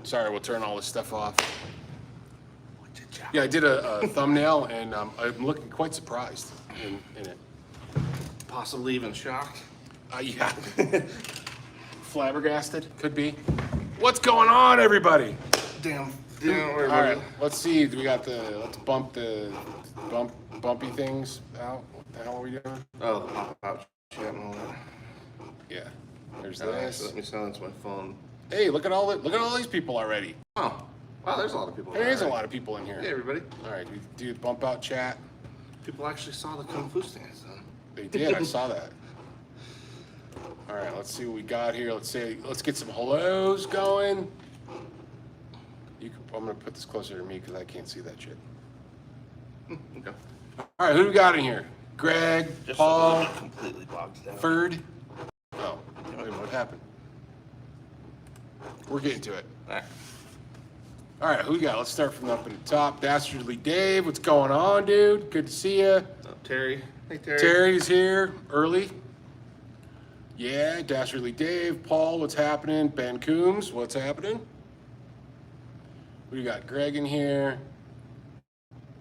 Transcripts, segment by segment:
Sorry, we'll turn all this stuff off. Yeah, I did a thumbnail, and I'm looking quite surprised in it. Possibly even shocked. Yeah. Flabbergasted, could be. What's going on, everybody? Damn. All right, let's see. Let's bump the bumpy things out. What the hell are we doing? Oh, the pop-out chat and all that. Yeah. There's Actually, this. let me silence my phone. Hey, look at all these people already. Oh, wow, there's a lot of people. There is a lot of people in here. Hey, everybody. All right, we do the bump out chat. People actually saw the Kung Fu stance, then. They did. I saw that. All right, let's see what we got here. Let's get some hellos going. I'm gonna put this closer to me because I can't see that shit. Okay. All right, who do we got in here? Greg, Just Paul, completely bogged down. Ferd. Oh, wait a minute, what happened? We're getting to it. All right. All right, who we got? Let's start from up at the top. Dastardly Dave, what's going on, dude? Good to see you. Terry. Hey, Terry. Terry's here early. Yeah, Dastardly Dave. Paul, what's happening? Ben Coombs, what's happening? We got Greg in here.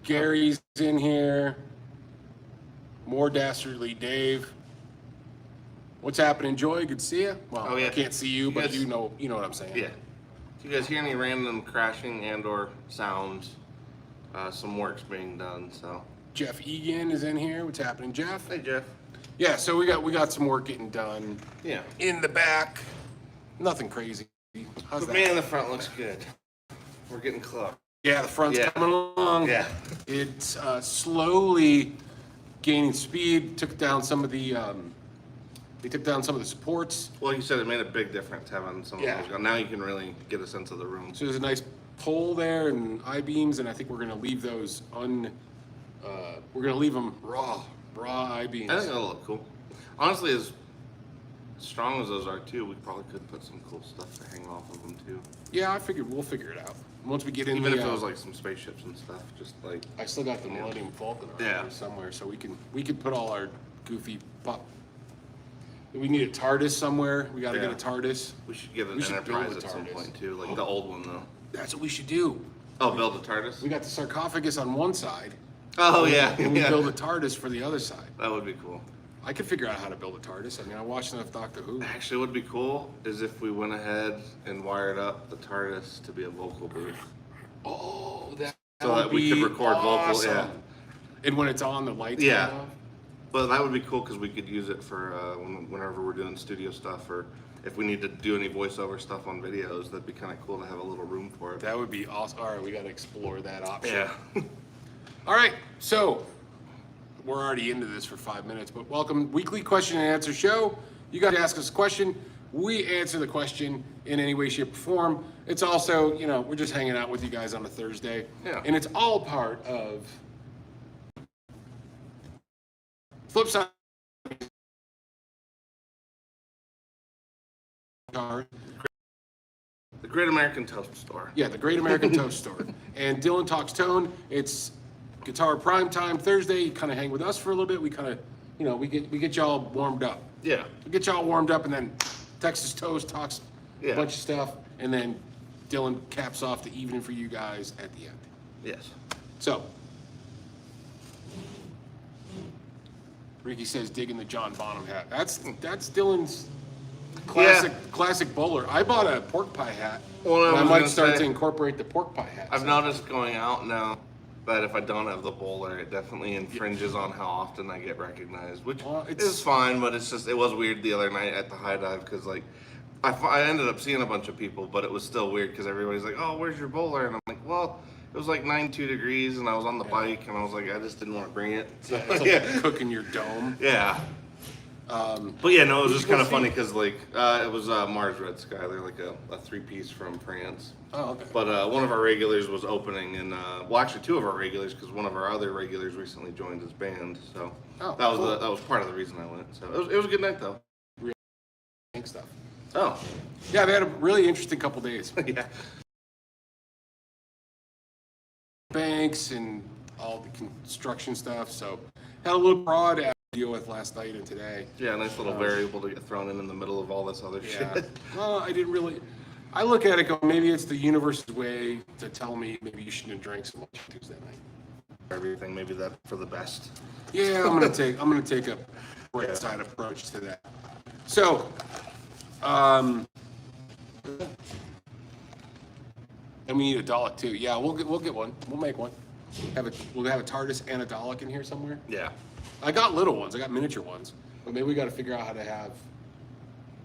Gary's in here. More Dastardly Dave. What's happening, Joy? Good to see you. Well, Oh, yeah. I can't see you, but guys- you know what I'm saying. Yeah. Do you guys hear any random crashing and/or sounds? Some work's being done, so. Jeff Egan is in here. What's happening, Jeff? Hey, Jeff. Yeah, so we got some work getting done. Yeah. In the back. Nothing crazy. How's But that? man, the front looks good. We're getting close. Yeah, the front's Yeah. coming along. Yeah. It's slowly gaining speed. Took down some of the they took down some of the supports. Well, you said it made a big difference having some Yeah. of those. Now you can really get a sense of the room. So there's a nice pole there and I-beams, and I think we're gonna leave those we're gonna leave them raw I-beams. I think that'll look cool. Honestly, as strong as those are too, we probably could put some cool stuff to hang off of them too. Yeah, I figured we'll figure it out once we get in. Even the, if it was like some spaceships and stuff, just like. I still got the Millennium Falcon on Yeah. there somewhere, so we can put all our goofy pop. We need a TARDIS somewhere. We got to Yeah. get a TARDIS. We should get an We should build Enterprise a at some TARDIS. point too, like the old one though. That's what we should do. Oh, build a TARDIS? We got the sarcophagus on one side. Oh yeah, And we yeah. build a TARDIS for the other side. That would be cool. I could figure out how to build a TARDIS. I mean, I watched enough Doctor Who. Actually, what would be cool is if we went ahead and wired up the TARDIS to be a vocal booth. Oh, that So would that we could be record vocal, awesome. yeah. And when it's on, the lights Yeah. go off. But that would be cool because we could use it for whenever we're doing studio stuff, or if we need to do any voiceover stuff on videos. That'd be kind of cool to have a little room for it. That would be awesome. All right, we got to explore that option. Yeah. All right, so we're already into this for 5 minutes, but welcome, weekly question and answer show. You got to ask us a question. We answer the question in any way, shape, or form. It's also, we're just hanging out with you guys on a Thursday. Yeah. And it's all part of Flip Side. The Great American Toast Store. Yeah, the Great American Toast Store. And Dylan Talks Tone. It's Guitar Prime Time Thursday. You kind of hang with us for a little bit. We kind of, we get y'all warmed up. Yeah. We get y'all warmed up, and then Texas Toast talks a bunch of stuff, and then Dylan caps off the evening for you guys at the end. Yes. So, Ricky says digging the John Bonham hat. That's Dylan's classic bowler. I bought a pork pie hat. Well, and I was might gonna start say, to incorporate the pork pie hat. I've noticed going out now that if I don't have the bowler, it definitely infringes on how often I get recognized, which is fine, but it's just, it was weird the other night at the high dive because like, I ended up seeing a bunch of people, but it was still weird because everybody's like, oh, where's your bowler? And I'm like, well, it was like 92 degrees and I was on the bike and I was like, I just didn't want to bring it. So, It's like cooking your dome. Yeah. But yeah, no, it was just kind of funny because like it was Mars Red Sky. They're like a three-piece from France. Oh, okay. But one of our regulars was opening, and well, actually two of our regulars because one of our other regulars recently joined his band. So that was part of the reason I went. So it was a good night though. Real stuff. Oh, Yeah, they had a really interesting couple days. yeah. Banks and all the construction stuff. So had a little broad to deal with last night and today. Yeah, nice little variable to get thrown in the middle of all this other Yeah. shit. Well, I didn't really. I look at it go, maybe it's the universe's way to tell me maybe you shouldn't drink so much Tuesday night. Everything, maybe that's for the best. Yeah, I'm gonna take a right side approach to that. So, and we need a Dalek too. Yeah, we'll get one. We'll make one. We'll have a TARDIS and a Dalek in here somewhere. Yeah. I got little ones. I got miniature ones, but maybe we got to figure out how to have.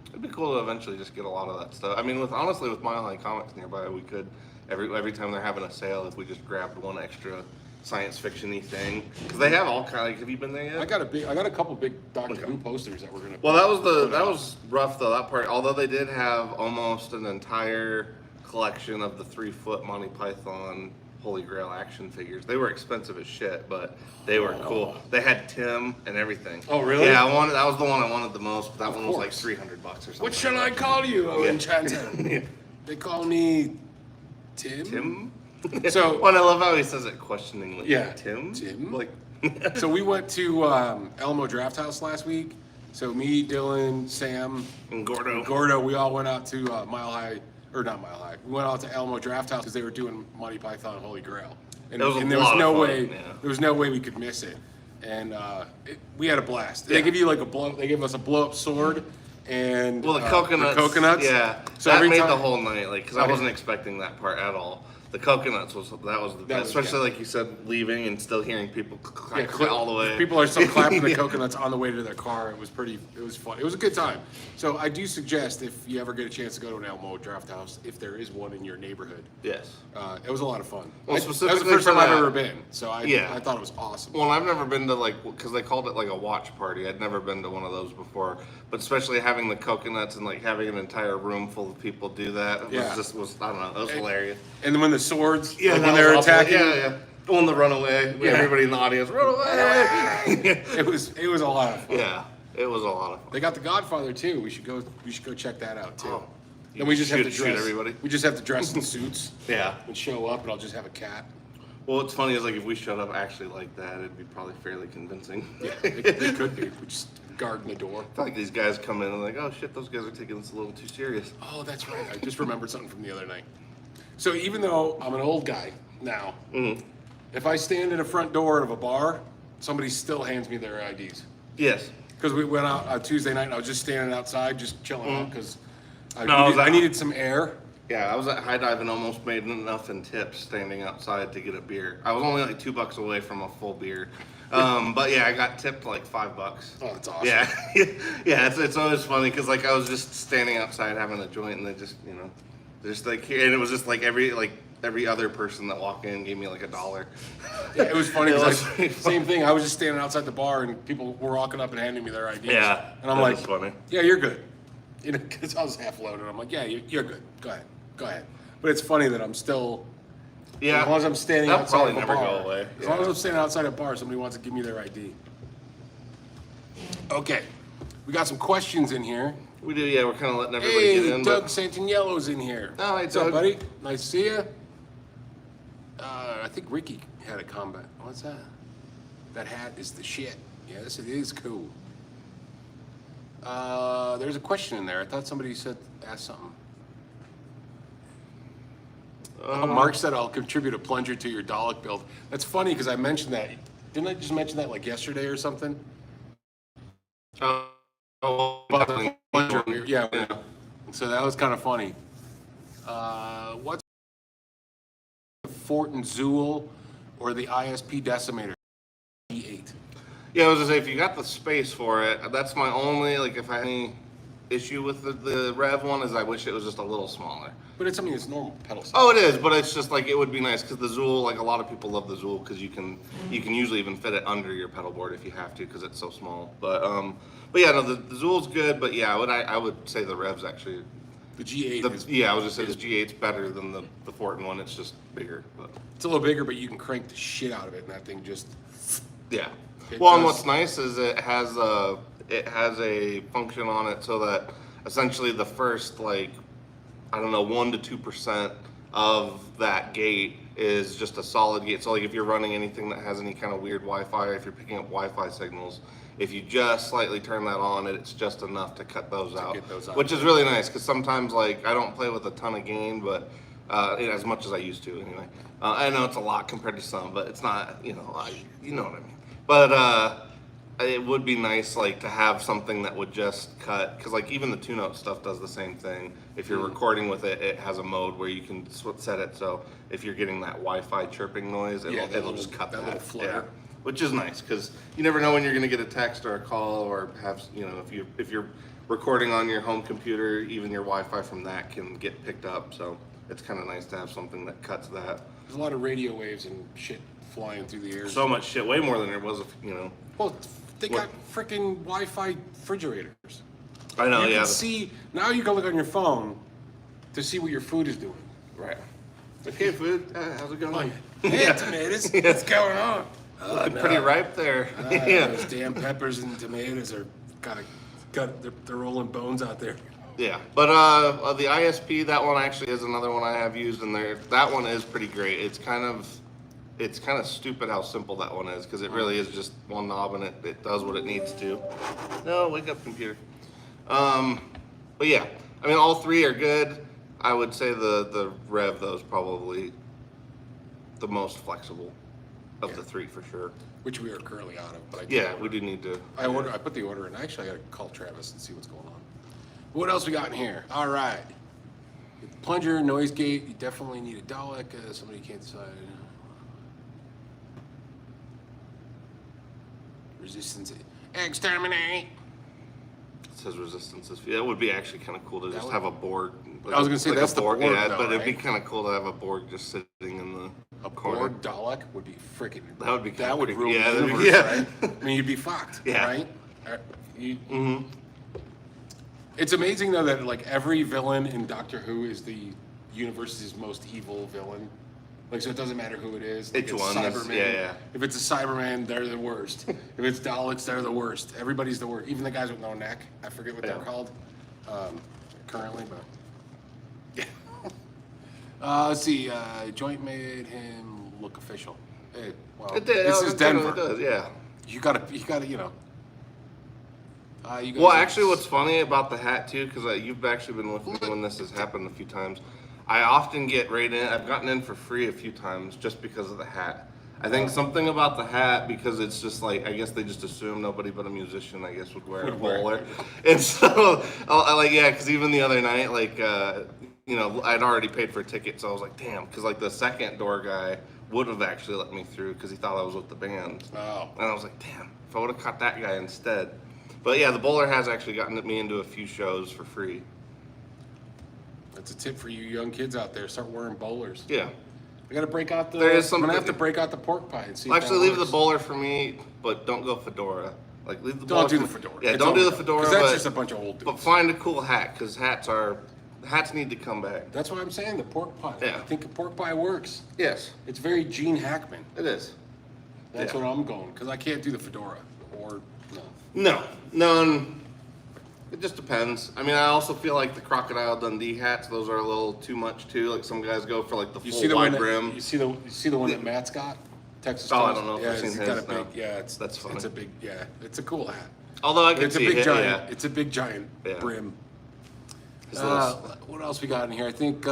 It'd be cool to eventually just get a lot of that stuff. I mean, honestly, with Mile High Comics nearby, we could every time they're having a sale, if we just grabbed one extra science fiction-y thing, because they have all kind of. Have you been there yet? I got a couple big Doctor Who posters that we're gonna. Well, that was rough though. That part, although they did have almost an entire collection of the 3-foot Monty Python Holy Grail action figures. They were expensive as shit, but they were cool. They had Tim and everything. Oh, really? Yeah, that was the one I wanted the most. But that one was like $300 or something. What shall I call you, oh enchanter? They call me Tim. Tim. So, well, I love how he says it questioningly. Yeah. Tim. Like. So we went to Elmo Draft House last week. So me, Dylan, Sam, And Gordo. Gordo, we all went out to not Mile High. We went out to Elmo Draft House because they were doing Monty Python Holy Grail, and there was no way there was no way we could miss it. And we had a blast. They give you like They gave us a blow up sword. And the coconuts. Yeah, so that made the whole night. Like, because I wasn't expecting that part at all. The coconuts was the best, especially like you said, leaving and still hearing people clap all the way. People are still clapping the coconuts on the way to their car. It was fun. It was a good time. So I do suggest if you ever get a chance to go to an Elmo Draft House, if there is one in your neighborhood. Yes. It was a lot of fun. Well, that was the first time I've ever been. So I thought it was awesome. Well, I've never been to because they called it like a watch party. I'd never been to one of those before. But especially having the coconuts and like having an entire room full of people do that I don't know, it was hilarious. And then when the swords, when they're attacking, on the runaway, everybody in the audience, run away! it was a lot of fun. Yeah, it was a lot of fun. They got The Godfather too. We should go check that out too. Oh, then we just have to shoot dress everybody. We just have to dress in suits. Yeah. And show up, and I'll just have a cat. Well, what's funny is like if we showed up actually like that, it'd be probably fairly convincing. Yeah, it could be. We just guard the door. I feel like these guys come in and like, oh shit, those guys are taking this a little too serious. Oh, that's right. I just remembered something from the other night. So even though I'm an old guy now, if I stand in a front door of a bar, somebody still hands me their IDs. Yes. Because we went out on Tuesday night and I was just standing outside, just chilling out because I needed some air. Yeah, I was at High Dive and almost made enough in tips standing outside to get a beer. I was only like $2 away from a full beer. But yeah, I got tipped like $5. Oh, that's awesome. Yeah, yeah. It's always funny because like I was just standing outside having a joint and they just just like and it was just like every other person that walked in gave me like $1. Yeah, it was funny because same thing. I was just standing outside the bar and people were walking up and handing me their IDs. Yeah, and I'm like, funny. Yeah, you're good. Because I was half loaded. I'm like, yeah, you're good. Go ahead. But it's funny that I'm still. Yeah. As long as I'm standing outside of a bar. Go away. As long as I'm standing outside a bar, somebody wants to give me their ID. Okay, we got some questions in here. We do, yeah. We're kind of letting everybody get in. Doug Santaniello's in here. Oh, hey, What's up, Doug? buddy? Nice to see you. I think Ricky had a comment. What's that? That hat is the shit. Yes, it is cool. There's a question in there. I thought somebody asked something. Mark said I'll contribute a plunger to your Dalek build. That's funny because I mentioned that. Didn't I just mention that like yesterday or something? About the plunger. Yeah. So that was kind of funny. What's Fort and Zool or the ISP Decimator? E8. Yeah, I was gonna say if you got the space for it, that's my only if I have any issue with the Rev one is I wish it was just a little smaller. But it's normal pedal size. Oh, it is, but it's just it would be nice because the Zool, a lot of people love the Zool because you can usually even fit it under your pedal board if you have to because it's so small. But yeah, no, the Zool's good, but yeah, I would say the Rev's actually. The G8 I was gonna say the G8's better than the Fortin one. It's just bigger. But. It's a little bigger, but you can crank the shit out of it, and that thing just. Yeah. Well, and what's nice is it has a function on it so that essentially the first 1 to 2% of that gate is just a solid gate. So like if you're running anything that has any kind of weird Wi-Fi, if you're picking up Wi-Fi signals, if you just slightly turn that on, it's just enough to cut those out, which is really nice because sometimes like I don't play with a ton of gain, but as much as I used to anyway. I know it's a lot compared to some, but it's not, you know what I mean. But it would be nice like to have something that would just cut, because like even the tune-out stuff does the same thing. If you're recording with it, it has a mode where you can set it so if you're getting that Wi-Fi chirping noise, it'll just cut that little flutter. Yeah. Which is nice because you never know when you're going to get a text or a call, or have, you know, if you're recording on your home computer, even your Wi-Fi from that can get picked up. So it's kind of nice to have something that cuts that. There's a lot of radio waves and shit flying through the air. So much shit, way more than there was, you know. Well, they got freaking Wi-Fi refrigerators. I know, you yeah. Can see now. You can look on your phone to see what your food is doing. Right. Okay, food. How's it going? Like, hey, tomatoes. What's going on? Looking pretty ripe there. Yeah. Those damn peppers and tomatoes are they're rolling bones out there. Yeah, but the ISP, that one actually is another one I have used, and that one is pretty great. It's kind of stupid how simple that one is, because it really is just one knob and it does what it needs to. No, wake up, computer. But yeah, I mean, all three are good. I would say the Rev though is probably the most flexible of the three for sure. Which we are currently out of, but we do need to. I put the order in. Actually, I gotta call Travis and see what's going on. What else we got in here? All right. Plunger, noise gate. You definitely need a Dalek. Somebody can't decide. Resistance. Exterminate. It says resistance is. It would be actually kind of cool to just have a Borg. Like I was gonna say that's the Borg. Yeah, though, but it'd right? be kind of cool to have a Borg just sitting in the corner. Borg Dalek would be freaking. That would rule yeah, the universe, yeah. right? I mean, you'd be fucked, Yeah. right? It's amazing though that like every villain in Doctor Who is the universe's most evil villain. Like, so it doesn't matter who it is. Like, Each one, yeah. If it's a Cyberman, they're the worst. If it's Daleks, they're the worst. Everybody's the worst. Even the guys with no neck. I forget what they're called currently, but yeah. Let's see. Joint made him look official. Hey, well, this is Denver. It does, yeah. You gotta, you know. You guys Well, actually, what's funny about the hat too, because you've actually been with me when this has happened a few times. I often get right in. I've gotten in for free a few times just because of the hat. I think something about the hat, because it's just like, I guess they just assume nobody but a musician, I guess, would wear a bowler. And so, because even the other night, you know, I'd already paid for a ticket, so I was like, damn, because like the second door guy would have actually let me through because he thought I was with the band. Oh. And I was like, damn, if I would have caught that guy instead. But yeah, the bowler has actually gotten me into a few shows for free. That's a tip for you young kids out there. Start wearing bowlers. Yeah. I gotta break out the. There is I'm something. gonna have to break out the pork pie and see. Actually, leave the bowler for me, but don't go fedora. Like, leave the bowler. Don't do the fedora. Yeah, It's don't do over. the fedora. 'Cause that's just a bunch of old dudes. But find a cool hat, because hats need to come back. That's what I'm saying. The pork pie. Yeah. I think a pork pie works. Yes, It's very Gene Hackman. it is. That's Yeah. what I'm going because I can't do the fedora or no. No, none. It just depends. I mean, I also feel like the Crocodile Dundee hats; those are a little too much too. Like some guys go for like the You full see the wide one brim. You see the one that Matt's got. Texas. Oh, I Toast? don't know if Yeah, I've seen it's his, got a big. no. Yeah, That's funny. It's a big. Yeah, it's a cool hat. Although I can It's a see big it, giant. yeah. It's a big giant Yeah. brim. His little- What else we got in here? I think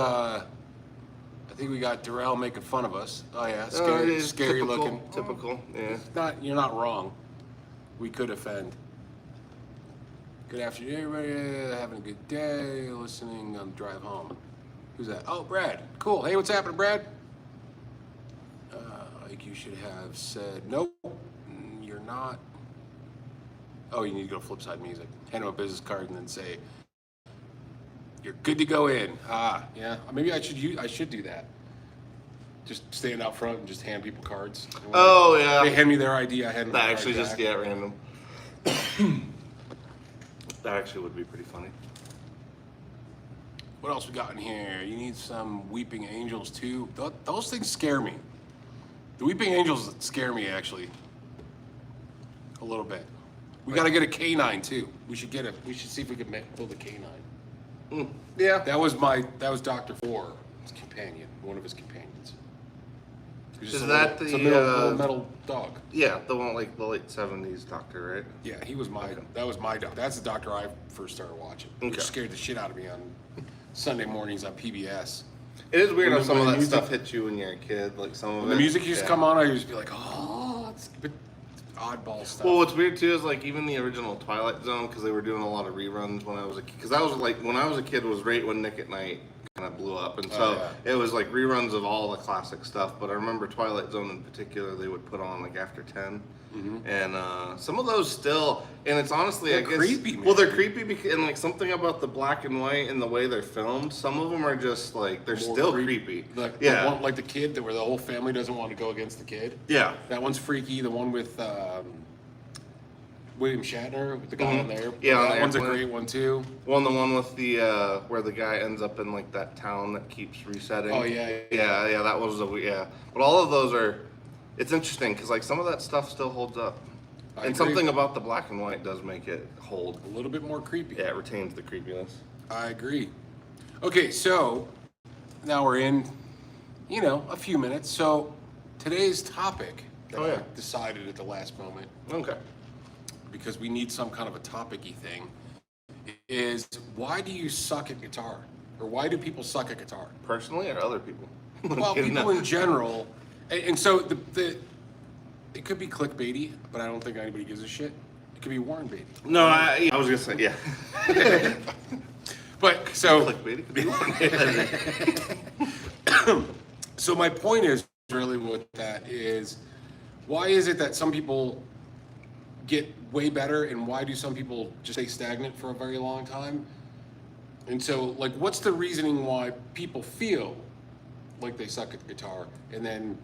we got Darrell making fun of us. Oh yeah, scary, it's scary typical, looking. Typical, yeah. You're not wrong. We could offend. Good afternoon, everybody. Having a good day. Listening on the drive home. Who's that? Oh, Brad. Cool. Hey, what's happening, Brad? Like you should have said, nope, you're not. Oh, you need to go to Flipside Music. Hand him a business card and then say, you're good to go in. Yeah. Maybe I should do that. Just stand out front and just hand people cards. Oh yeah. They hand me their ID. I hand them That my actually card just back. random. That actually would be pretty funny. What else we got in here? You need some Weeping Angels too. Those things scare me. The Weeping Angels scare me actually. A little bit. We got to get a canine too. We should see if we can build a canine. Yeah. That was Dr. Four's companion, one of his companions. Is that it's the a little metal dog? Yeah, the one like the late '70s doctor, right? Yeah, he was my. Okay. That was my dog. That's the doctor I first started watching. Okay. Which scared the shit out of me on Sunday mornings on PBS. It is weird how some of when that the stuff hits you when you're a kid. Like some of When it. the music used to yeah. come on, I used to be like, oh, it's oddball stuff. Well, what's weird too is like even the original Twilight Zone, because they were doing a lot of reruns when I was a kid. Because that was like when I was a kid was right when Nick at Night kind of blew up, and so it was like reruns of all the classic stuff. But I remember Twilight Zone in particular, they would put on like after 10, and some of those still. And it's honestly, They're I guess, creepy, man. well, they're creepy because and like something about the black and white and the way they're filmed. Some of them are just like they're More still creepy. Like, yeah, the one, like the kid that where the whole family doesn't want to go against the kid. yeah. That one's freaky. The one with William Shatner, with the guy on there. Yeah, on that the one's a airplane. great one too. The one with the where the guy ends up in like that town that keeps resetting. Oh yeah. Yeah. That was But all of those are. It's interesting because like some of that stuff still holds up, I and agree. something about the black and white does make it hold. A little bit more creepy. Yeah, it retains the creepiness. I agree. Okay, so now we're in, a few minutes. So today's topic that I decided at the last moment, Okay. because we need some kind of a topic-y thing, is why do you suck at guitar? Or why do people suck at guitar? Personally, or other people? Well, people in general. And so it could be clickbaity, but I don't think anybody gives a shit. It could be Warren Beatty. No, I was gonna say yeah. But so Clickbait. It could be So my point is really with that is, why is it that some people get way better and why do some people just stay stagnant for a very long time? And so, like, what's the reasoning why people feel like they suck at the guitar? And then,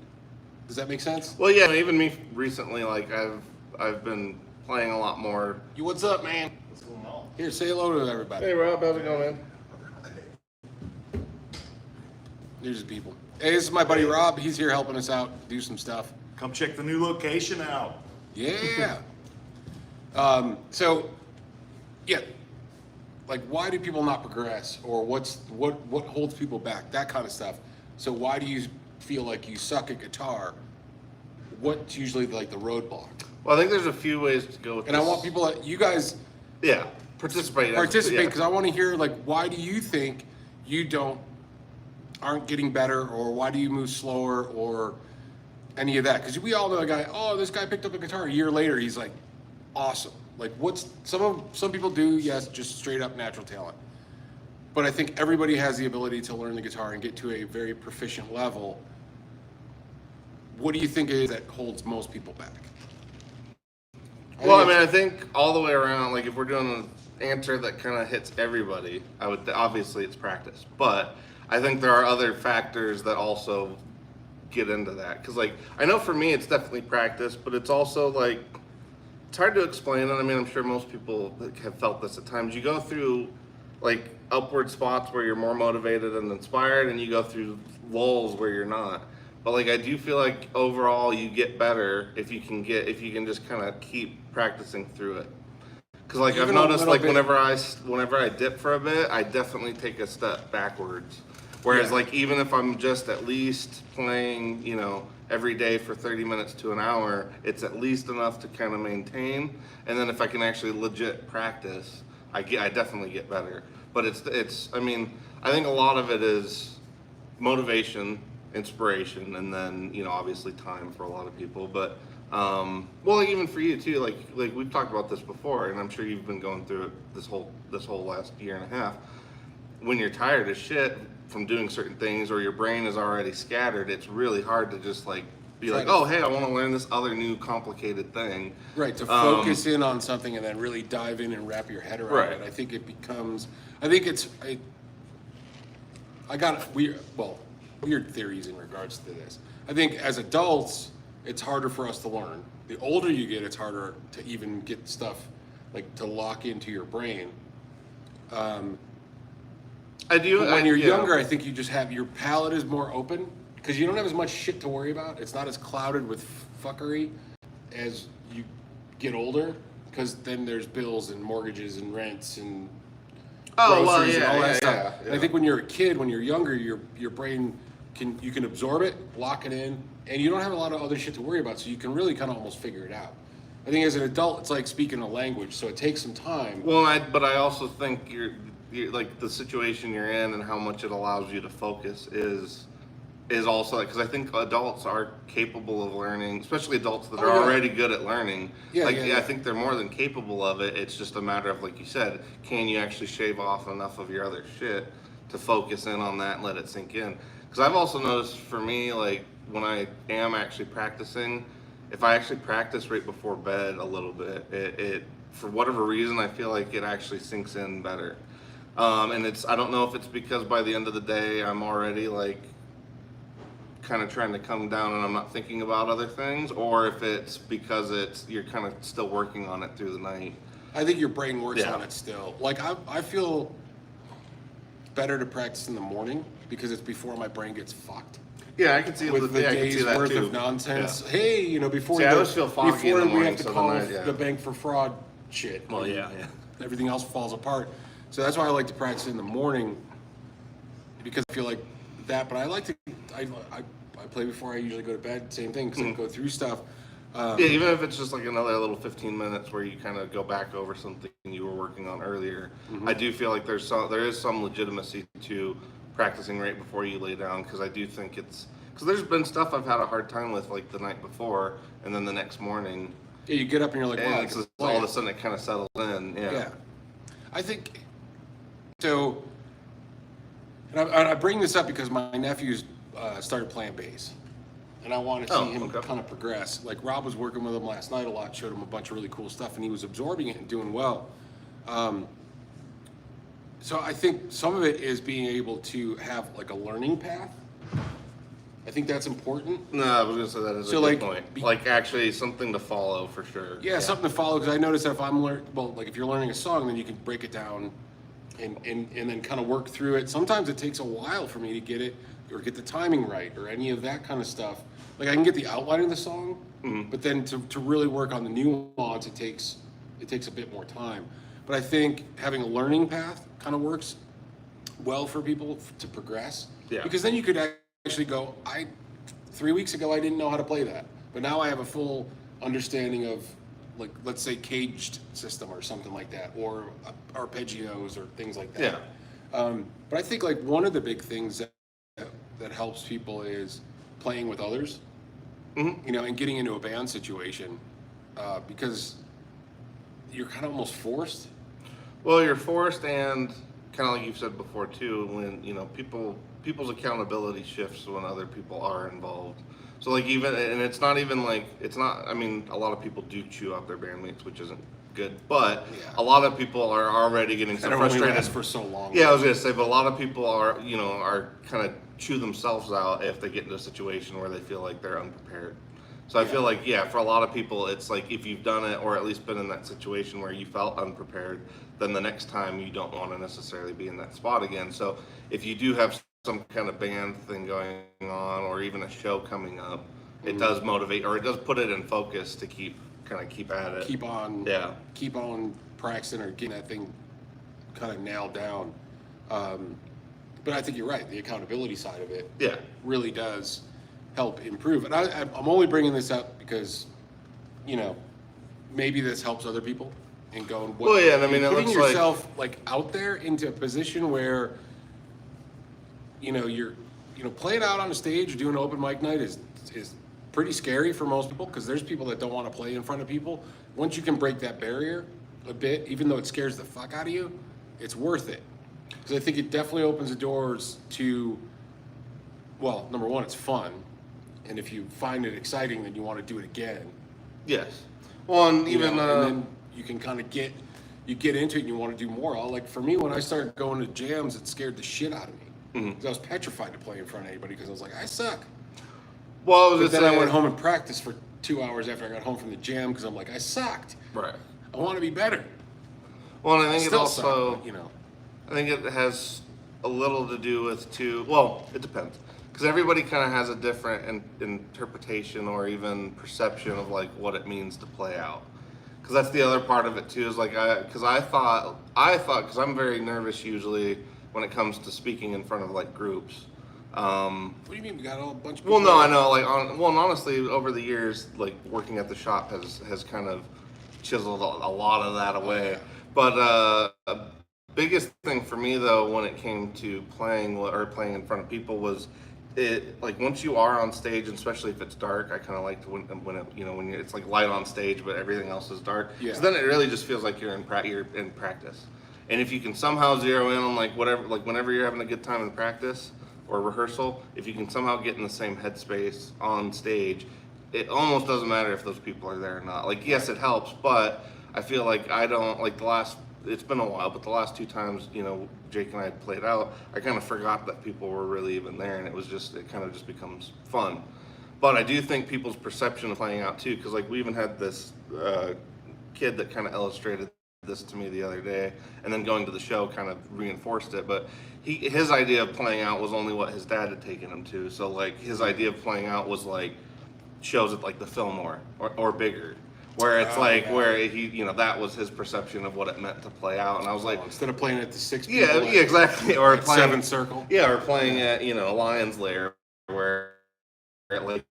does that make sense? Well, yeah. Even me recently, like I've been playing a lot more. You, what's up, man? What's going on? Here, say hello to everybody. Hey Rob, how's it going, man? There's the people. Hey, this is my buddy Rob. He's here helping us out, do some stuff. Come check the new location out. Yeah. So, yeah, like why do people not progress, or what holds people back? That kind of stuff. So why do you feel like you suck at guitar? What's usually like the roadblock? Well, I think there's a few ways to go with And this. I want people, you guys, Yeah, participate participate, yeah. because I want to hear like why do you think you aren't getting better, or why do you move slower, or any of that? Because we all know a guy. Oh, this guy picked up a guitar a year later. He's like awesome. Like what's some people do? Yes, just straight up natural talent. But I think everybody has the ability to learn the guitar and get to a very proficient level. What do you think it is that holds most people back? Well, I mean, I think all the way around, like if we're doing an answer that kind of hits everybody, obviously it's practice. But I think there are other factors that also get into that. Because like, I know for me it's definitely practice, but it's also like, it's hard to explain. And I mean, I'm sure most people have felt this at times. You go through like upward spots where you're more motivated and inspired, and you go through lulls where you're not. But like I do feel like overall you get better if you can just kind of keep practicing through it. Because like Even I've a noticed little like bit. whenever I dip for a bit, I definitely take a step backwards. Whereas Yeah. like even if I'm just at least playing, every day for 30 minutes to an hour, it's at least enough to kind of maintain. And then if I can actually legit practice, I definitely get better. But it's I mean, I think a lot of it is motivation, inspiration, and then obviously time for a lot of people. But well, like even for you too, like we've talked about this before, and I'm sure you've been going through it this whole last year and a half. When you're tired as shit from doing certain things, or your brain is already scattered, it's really hard to just like be like, oh hey, I want to learn this other new complicated thing. Right, to focus in on something and then really dive in and wrap your head around Right. it. I think it becomes, I got weird theories in regards to this. I think as adults, it's harder for us to learn. The older you get, it's harder to even get stuff like to lock into your brain. I do. But when you're younger, I think you just have, your palate is more open because you don't have as much shit to worry about. It's not as clouded with fuckery as you get older, because then there's bills and mortgages and rents and groceries and all that stuff. And I think when you're a kid, when you're younger, your brain you can absorb it, lock it in, and you don't have a lot of other shit to worry about. So you can really kind of almost figure it out. I think as an adult, it's like speaking a language, so it takes some time. Well, but I also think you're like the situation you're in and how much it allows you to focus is also because I think adults are capable of learning, especially adults that are already good at learning. I think they're more than capable of it. It's just a matter of, like you said, can you actually shave off enough of your other shit to focus in on that and let it sink in? Because I've also noticed for me, like when I am actually practicing, if I actually practice right before bed a little bit, it for whatever reason I feel like it actually sinks in better. And I don't know if it's because by the end of the day I'm already like kind of trying to come down and I'm not thinking about other things, or if it's because you're kind of still working on it through the night. I think your brain works on it still. Like I feel better to practice in the morning because it's before my brain gets fucked. Yeah, I can see with the day's worth of nonsense. Yeah. Hey, before I always feel foggy in the morning, we have to call the bank for fraud shit. Well, yeah. Everything else falls apart. So that's why I like to practice in the morning because I feel like that. But I like to I play before I usually go to bed. Same thing because I go through stuff. Even if it's just like another little 15 minutes where you kind of go back over something you were working on earlier. I do feel like there is some legitimacy to practicing right before you lay down, because I do think because there's been stuff I've had a hard time with like the night before and then the next morning. Yeah, you get up and you're like, wow, and all of a sudden it kind of settles in. Yeah. I think so. And I bring this up because my nephew's started playing bass, and I want to see him kind of progress. Like Rob was working with him last night a lot, showed him a bunch of really cool stuff, and he was absorbing it and doing well. So I think some of it is being able to have like a learning path. I think that's important. No, I was gonna say that is a good point. Like actually something to follow for sure. Yeah, something to follow, because I noticed that if I'm like if you're learning a song, then you can break it down and then kind of work through it. Sometimes it takes a while for me to get it or get the timing right or any of that kind of stuff. Like I can get the outline of the song, but then to really work on the nuance, it takes a bit more time. But I think having a learning path kind of works well for people to progress. Yeah. Because then you could actually go, 3 weeks ago I didn't know how to play that, but now I have a full understanding of, like, let's say caged system or something like that, or arpeggios or things like that. Yeah. But I think like one of the big things that helps people is playing with others, and getting into a band situation, because you're kind of almost forced. Well, you're forced, and kind of like you've said before too, when people's accountability shifts when other people are involved. So like it's not I mean, a lot of people do chew out their bandmates, which isn't good, but a lot of people are already getting so frustrated for so long. Yeah, I was gonna say, but a lot of people are kind of chew themselves out if they get into a situation where they feel like they're unprepared. So I feel like, for a lot of people, it's like if you've done it or at least been in that situation where you felt unprepared, then the next time you don't want to necessarily be in that spot again. So if you do have some kind of band thing going on or even a show coming up, it does motivate, or it does put it in focus to keep at it. Keep on practicing or getting that thing kind of nailed down. But I think you're right. The accountability side of it really does help improve. And I'm only bringing this up because, maybe this helps other people and going. Putting yourself like out there into a position where, you're, playing out on a stage or doing an open mic night is pretty scary for most people, because there's people that don't want to play in front of people. Once you can break that barrier a bit, even though it scares the fuck out of you, it's worth it. Because I think it definitely opens the doors to, well, number one, it's fun. And if you find it exciting, then you want to do it again. Yes. Well, and and then you can kind of get into it and you want to do more. Like for me, when I started going to jams, it scared the shit out of me. Because I was petrified to play in front of anybody, because I was like, I suck. Well, I went home and practiced for 2 hours after I got home from the jam, because I'm like, I sucked. Right. I want to be better. Well, and I think it also, suck, I think it has a little to do with well, it depends. Because everybody kind of has a different interpretation or even perception of like what it means to play out. Because that's the other part of it too, is like, because I'm very nervous usually when it comes to speaking in front of like groups. What do you mean? We got a bunch of Well, people. no, I know. Like, and honestly, over the years, like working at the shop has kind of chiseled a lot of that away. Yeah. But biggest thing for me though, when it came to playing in front of people, was it like once you are on stage, and especially if it's dark. I kind of like to when it, when it's like light on stage, but everything else is dark. Yeah. So then it really just feels like you're in practice. And if you can somehow zero in on like whatever, like whenever you're having a good time in practice or rehearsal, if you can somehow get in the same headspace on stage, it almost doesn't matter if those people are there or not. Like, yes, it helps, but I feel like I don't, like it's been a while, but the last 2 times, Jake and I had played out, I kind of forgot that people were really even there, and it kind of just becomes fun. But I do think people's perception of playing out too, because like we even had this kid that kind of illustrated this to me the other day, and then going to the show kind of reinforced it. But his idea of playing out was only what his dad had taken him to. So like his idea of playing out was like shows at like the Fillmore or bigger, where it's where he that was his perception of what it meant to play out. And I was like, instead of playing at the 6 people, yeah, exactly, or playing 7 circle, or playing at Lion's Lair, where like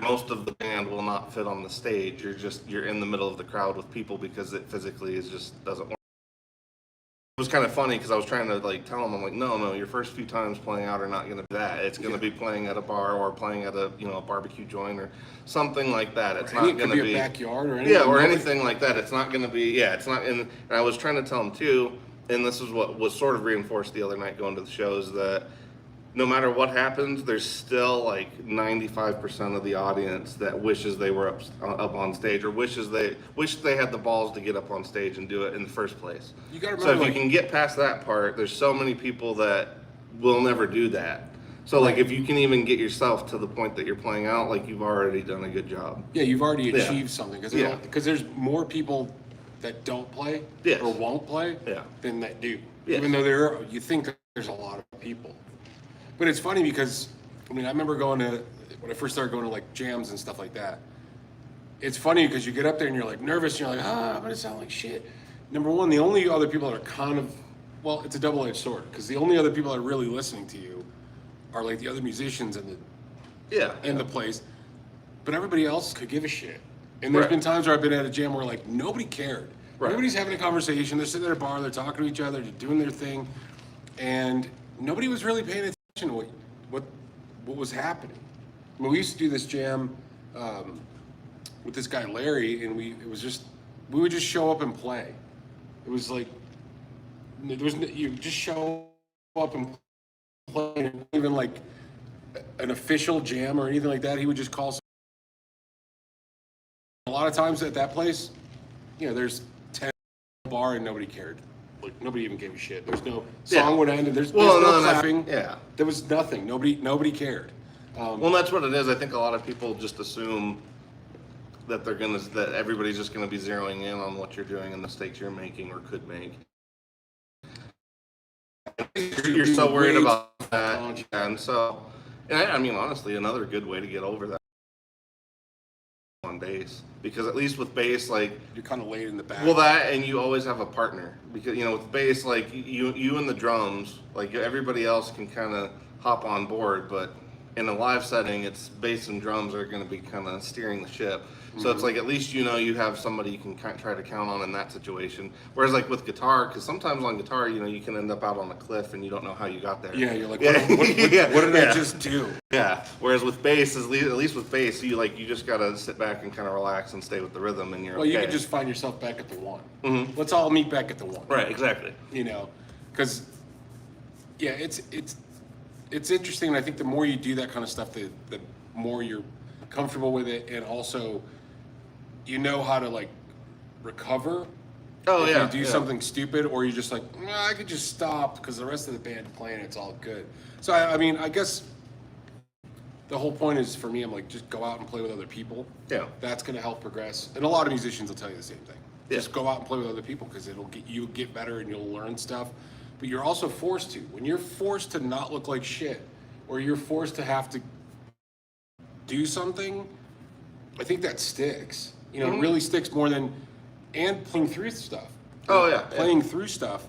most of the band will not fit on the stage. You're in the middle of the crowd with people because it physically just doesn't work. It was kind of funny because I was trying to like tell him, I'm like, no, your first few times playing out are not going to be that. It's going to be playing at a bar or playing at a a barbecue joint or something like that. It's not going to be a backyard or anything. or anything like that. It's not going to be it's not. And I was trying to tell him too, and this is what was sort of reinforced the other night going to the shows, that no matter what happens, there's still like 95% of the audience that wishes they were up on stage, or wish they had the balls to get up on stage and do it in the first place. You gotta So remember, if you can get past that part, there's so many people that will never do that. So like if you can even get yourself to the point that you're playing out, like you've already done a good job. Yeah, you've already achieved something, because there's more people that don't play or won't play than that do. Yes. Even though you think that there's a lot of people. But it's funny because, I remember when I first started going to like jams and stuff like that. It's funny because you get up there and you're like nervous and you're like, I'm going to sound like shit. Number one, the only other people that are it's a double-edged sword, because the only other people that are really listening to you are like the other musicians in the place. But everybody else could give a shit. And there's been times where I've been at a jam where like nobody cared. Right. Everybody's having a conversation. They're sitting at a bar. They're talking to each other. They're doing their thing. And nobody was really paying attention what was happening. We used to do this jam with this guy Larry, and we would just show up and play. It was like you just show up and play, and even like an official jam or anything like that. He would just call. A lot of times at that place, there's 10 bar and nobody cared. Like nobody even gave a shit. There's no song would end and there's no clapping. There was nothing. Nobody cared. Well, that's what it is. I think a lot of people just assume that that everybody's just gonna be zeroing in on what you're doing and the mistakes you're making or could make. You're so worried about that, and so, honestly, another good way to get over that on bass, because at least with bass, like you're kind of laid in the back. Well, that, and you always have a partner, because with bass, like you and the drums, like everybody else can kind of hop on board, but in a live setting, it's bass and drums are going to be kind of steering the ship. So it's like at least you have somebody you can try to count on in that situation. Whereas like with guitar, because sometimes on guitar, you can end up out on a cliff and you don't know how you got there. Yeah, you're like, what did I just do? Yeah. Whereas with bass, at least with bass, you just gotta sit back and kind of relax and stay with the rhythm, and you're okay. You can just find yourself back at the one. Mm-hmm. Let's all meet back at the one. Right. Exactly. Because it's interesting. And I think the more you do that kind of stuff, the more you're comfortable with it, and also how to like recover. If you do something stupid, or you're just like, I could just stop because the rest of the band's playing, it's all good. So I guess the whole point is, for me, I'm like, just go out and play with other people. Yeah. That's going to help progress. And a lot of musicians will tell you the same thing. Yeah. Just go out and play with other people, because you'll get better and you'll learn stuff. But you're also forced to. When you're forced to not look like shit, or you're forced to have to do something, I think that sticks. It really sticks more than, and playing through stuff. Oh, yeah. Playing through stuff.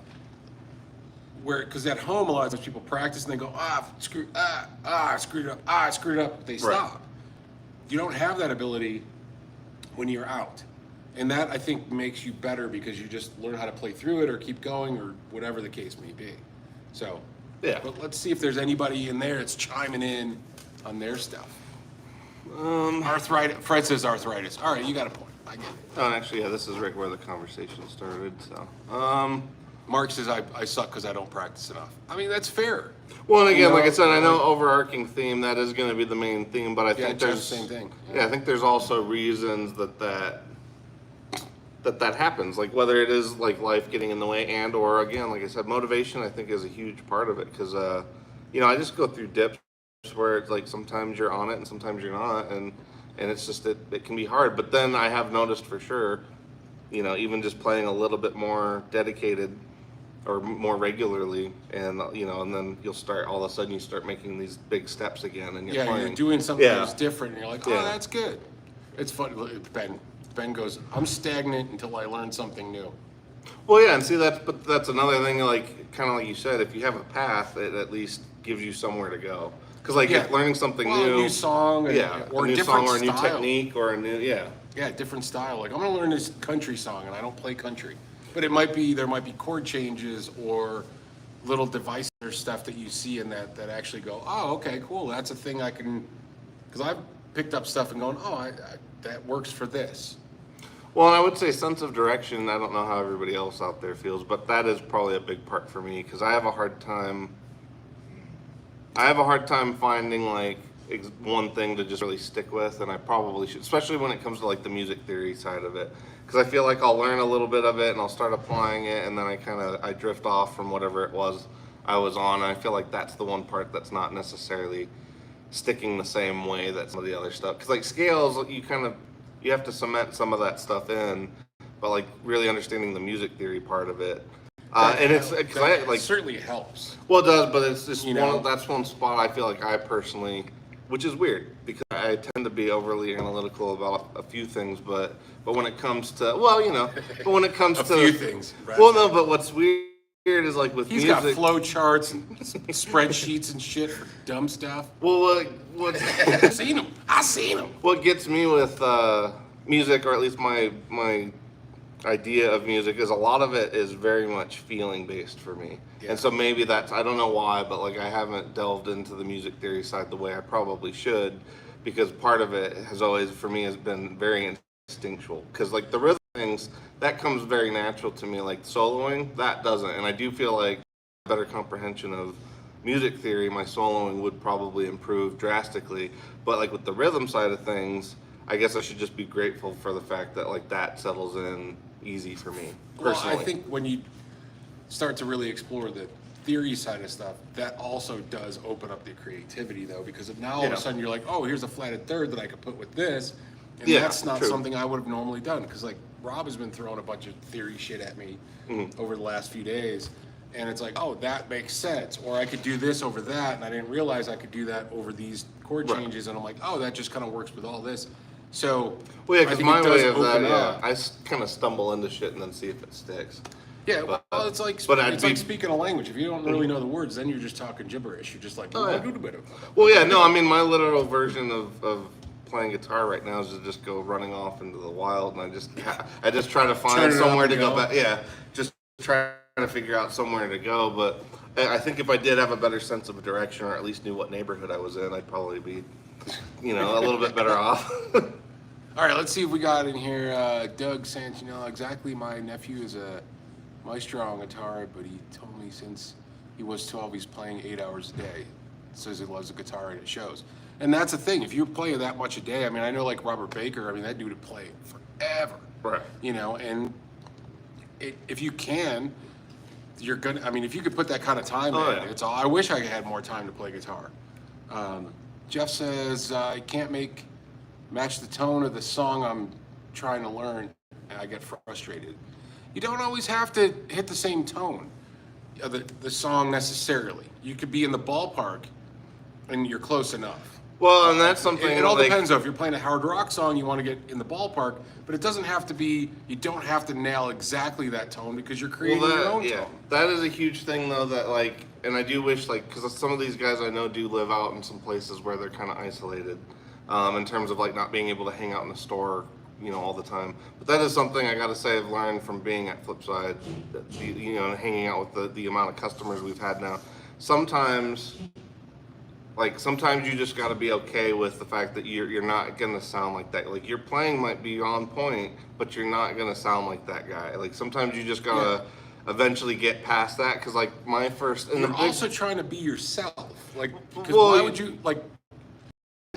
because at home a lot of times people practice and they go, I screwed it up, but they stop. You don't have that ability when you're out. And that, I think, makes you better because you just learn how to play through it or keep going or whatever the case may be. So, Yeah. but let's see if there's anybody in there that's chiming in on their stuff. Arthritis. Fred says arthritis. All right, you got a point. I get it. Oh, actually, yeah, this is right where the conversation started. So, Mark says I suck because I don't practice enough. I mean, that's fair. well, and again, You know, like I said, I know overarching theme that is going to be the main theme, but I think Jeff's there's same thing. Yeah, I think there's also reasons that happens, like whether it is like life getting in the way and or again, like I said, motivation I think is a huge part of it because I just go through dips where it's like sometimes you're on it and sometimes you're not, and it's just it can be hard. But then I have noticed for sure, even just playing a little bit more dedicated or more regularly, and and then you'll start all of a sudden you start making these big steps again, and you're playing. You're doing something Yeah. that's different, and you're like, oh, Yeah. that's good. It's fun. Ben goes, I'm stagnant until I learn something new. Well, yeah, and see that's another thing. Like kind of like you said, if you have a path, it at least gives you somewhere to go. Because if learning something a new, new song, or a new different song or a new style. technique or a new Different style. Like I'm gonna learn this country song, and I don't play country, but there might be chord changes or little devices or stuff that you see in that actually go, oh, okay, cool. That's a thing I can, because I've picked up stuff and going, oh, that works for this. Well, and I would say sense of direction. I don't know how everybody else out there feels, but that is probably a big part for me because I have a hard time finding like one thing to just really stick with, and I probably should, especially when it comes to like the music theory side of it, because I feel like I'll learn a little bit of it and I'll start applying it, and then I drift off from whatever it was I was on, and I feel like that's the one part that's not necessarily sticking the same way that some of the other stuff. Because like scales, you have to cement some of that stuff in, but like really understanding the music theory part of it. And it's It certainly helps. Well, it does, but it's just that's one spot I feel like I personally, which is weird because I tend to be overly analytical about a few things, but when it comes to but when it comes A to few things. Right? well, no, but what's weird is like with He's music. got flow charts and spreadsheets and shit for dumb stuff. Well, what I seen him. what gets me with music, or at least my idea of music, is a lot of it is very much feeling based for me. Yeah. And so maybe that's, I don't know why, but like I haven't delved into the music theory side the way I probably should, because part of it has always for me has been very instinctual, because like the rhythm things that comes very natural to me, like soloing that doesn't. And I do feel like better comprehension of music theory, my soloing would probably improve drastically. But like with the rhythm side of things, I guess I should just be grateful for the fact that like that settles in easy for me personally. Well, I think when you start to really explore the theory side of stuff, that also does open up the creativity though, because now all of a sudden you're like, oh, here's a flatted third that I could put with this, and that's not something I would have normally done, because like Rob has been throwing a bunch of theory shit at me over the last few days, and it's like, oh, that makes sense, or I could do this over that, and I didn't realize I could do that over these chord changes, and I'm like, oh, that just kind of works with all this. So well, yeah, I because think my it does way of open that, up. I kind of stumble into shit and then see if it sticks. Yeah, But- well, it's like but like speaking a language. If you don't really know the words, then you're just talking gibberish. You're just like, Oh, yeah. well, Well, yeah, no, I mean, my literal version of playing guitar right now is to just go running off into the wild, and I just try to Turn find it up somewhere and to go go. back. Yeah, just try to figure out somewhere to go. But I think if I did have a better sense of direction, or at least knew what neighborhood I was in, I'd probably be, a little bit better off. All right, let's see if we got in here. Doug Santinello, exactly. My nephew is a maestro on guitar, but he told me since he was 12, he's playing 8 hours a day. Says he loves the guitar and it shows. And that's the thing. If you're playing that much a day, I mean, I know like Robert Baker. I mean, that dude would play forever. Right. And if you can, you're gonna. I mean, if you could put that kind of time in, yeah. it's all. I wish I had more time to play guitar. Jeff says I can't match the tone of the song I'm trying to learn, and I get frustrated. You don't always have to hit the same tone of the song necessarily. You could be in the ballpark, and you're close enough. Well, and that's something. It all depends though. If you're playing a hard rock song, you want to get in the ballpark, but it doesn't have to be. You don't have to nail exactly that tone because you're creating your own tone. That is a huge thing though. That like, and I do wish like, because some of these guys I know do live out in some places where they're kind of isolated, in terms of like not being able to hang out in a store, all the time. But that is something I gotta say I've learned from being at Flipside, and hanging out with the amount of customers we've had now. Sometimes you just got to be okay with the fact that you're not gonna sound like that. Like your playing might be on point, but you're not gonna sound like that guy. Like sometimes you just gotta eventually get past that. Because like my first, and you're also trying to be yourself. Like, because why would you like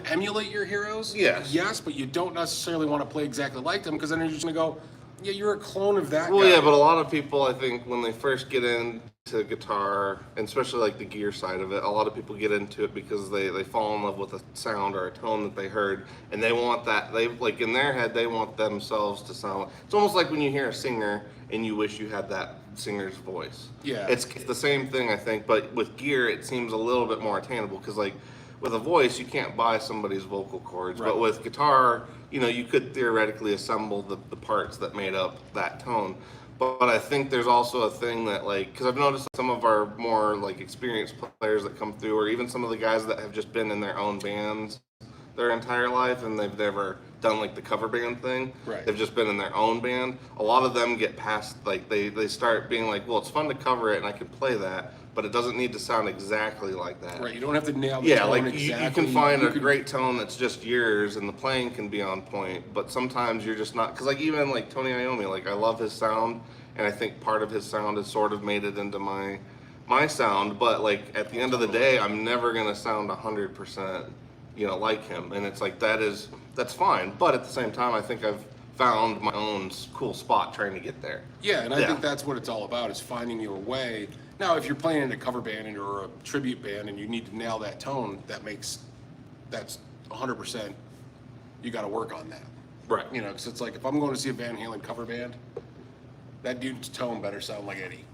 emulate your heroes? Yes, but you don't necessarily want to play exactly like them because then you're just gonna go, yeah, you're a clone of that guy. Well, yeah, but a lot of people, I think, when they first get into guitar, and especially like the gear side of it, a lot of people get into it because they fall in love with a sound or a tone that they heard, and they want that. They like in their head, they want themselves to sound. It's almost like when you hear a singer and you wish you had that singer's voice. Yeah, it's the same thing, I think, but with gear, it seems a little bit more attainable because like. With a voice, you can't buy somebody's vocal cords, but with guitar, you could theoretically assemble the parts that made up that tone. But I think there's also a thing that like, because I've noticed some of our more like experienced players that come through, or even some of the guys that have just been in their own bands their entire life and they've never done like the cover band thing. Right. They've just been in their own band. A lot of them get past, like they start being like, well, it's fun to cover it and I can play that, but it doesn't need to sound exactly like that. Right, you don't have to nail the tone like exactly. You can find a great tone that's just yours and the playing can be on point, but sometimes you're just not, because like even like Tony Iommi, like I love his sound and I think part of his sound has sort of made it into my sound, but like at the end of the day, I'm never gonna sound 100%, like him, and it's like that's fine, but at the same time, I think I've found my own cool spot trying to get there. Yeah, and I think that's what it's all about, is finding your way. Now, if you're playing in a cover band or a tribute band and you need to nail that tone, that's 100%, you got to work on that. Right. Because it's like if I'm going to see a Van Halen cover band, that dude's tone better sound like Eddie.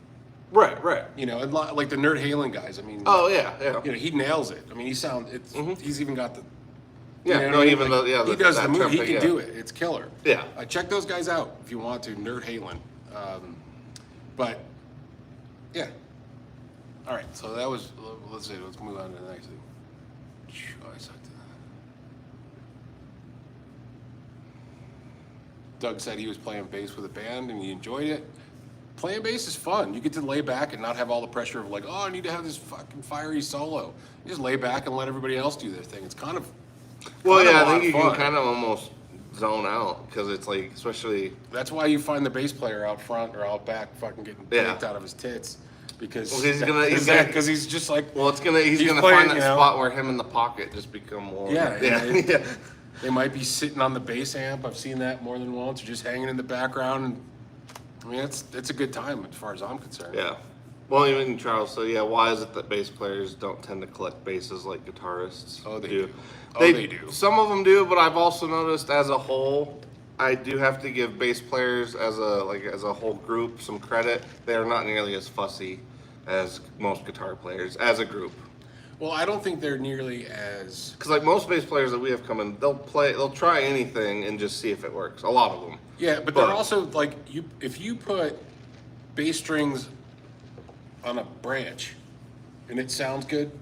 Right. And like the Nerd Halen guys, I mean. Oh, yeah. He nails it. I mean, he's even got the. He does the move. He can do it. It's killer. Yeah. Check those guys out if you want to. Nerd Halen. But yeah. All right. So that was. Let's move on to the next thing. I sucked. Doug said he was playing bass with a band and he enjoyed it. Playing bass is fun. You get to lay back and not have all the pressure of like, oh, I need to have this fucking fiery solo. You just lay back and let everybody else do their thing. It's kind of. I think you can kind of almost zone out because it's like, especially. That's why you find the bass player out front or out back, fucking getting baked out of his tits, because he's just like. Well, he's gonna find that spot where him in the pocket just become more. Yeah. They might be sitting on the bass amp. I've seen that more than once, or just hanging in the background. And, I mean, it's a good time as far as I'm concerned. Yeah. Well, even Charles. So yeah, why is it that bass players don't tend to collect basses like guitarists? Oh, they do. They do. Some of them do, but I've also noticed as a whole, I do have to give bass players as a whole group some credit. They are not nearly as fussy as most guitar players as a group. Well, I don't think they're nearly as. Because like most bass players that we have come in, they'll try anything and just see if it works. A lot of them. Yeah, but they're also like if you put bass strings on a branch and it sounds good,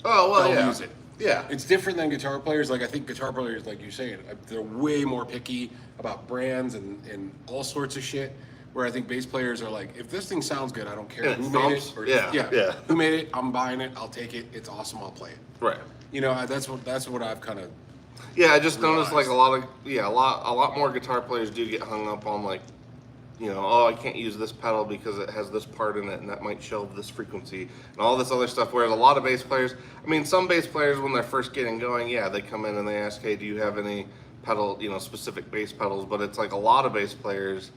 they'll use it. Yeah. It's different than guitar players. Like I think guitar players, like you're saying, they're way more picky about brands and all sorts of shit. Where I think bass players are like, if this thing sounds good, I don't care who made it. Who made it? I'm buying it. I'll take it. It's awesome. I'll play it. Right. That's what I've kind of. Yeah, I just noticed like a lot more guitar players do get hung up on like, I can't use this pedal because it has this part in it and that might shelve this frequency and all this other stuff. Whereas a lot of bass players, some bass players when they're first getting going, they come in and they ask, hey, do you have any pedal, specific bass pedals? But it's like a lot of bass players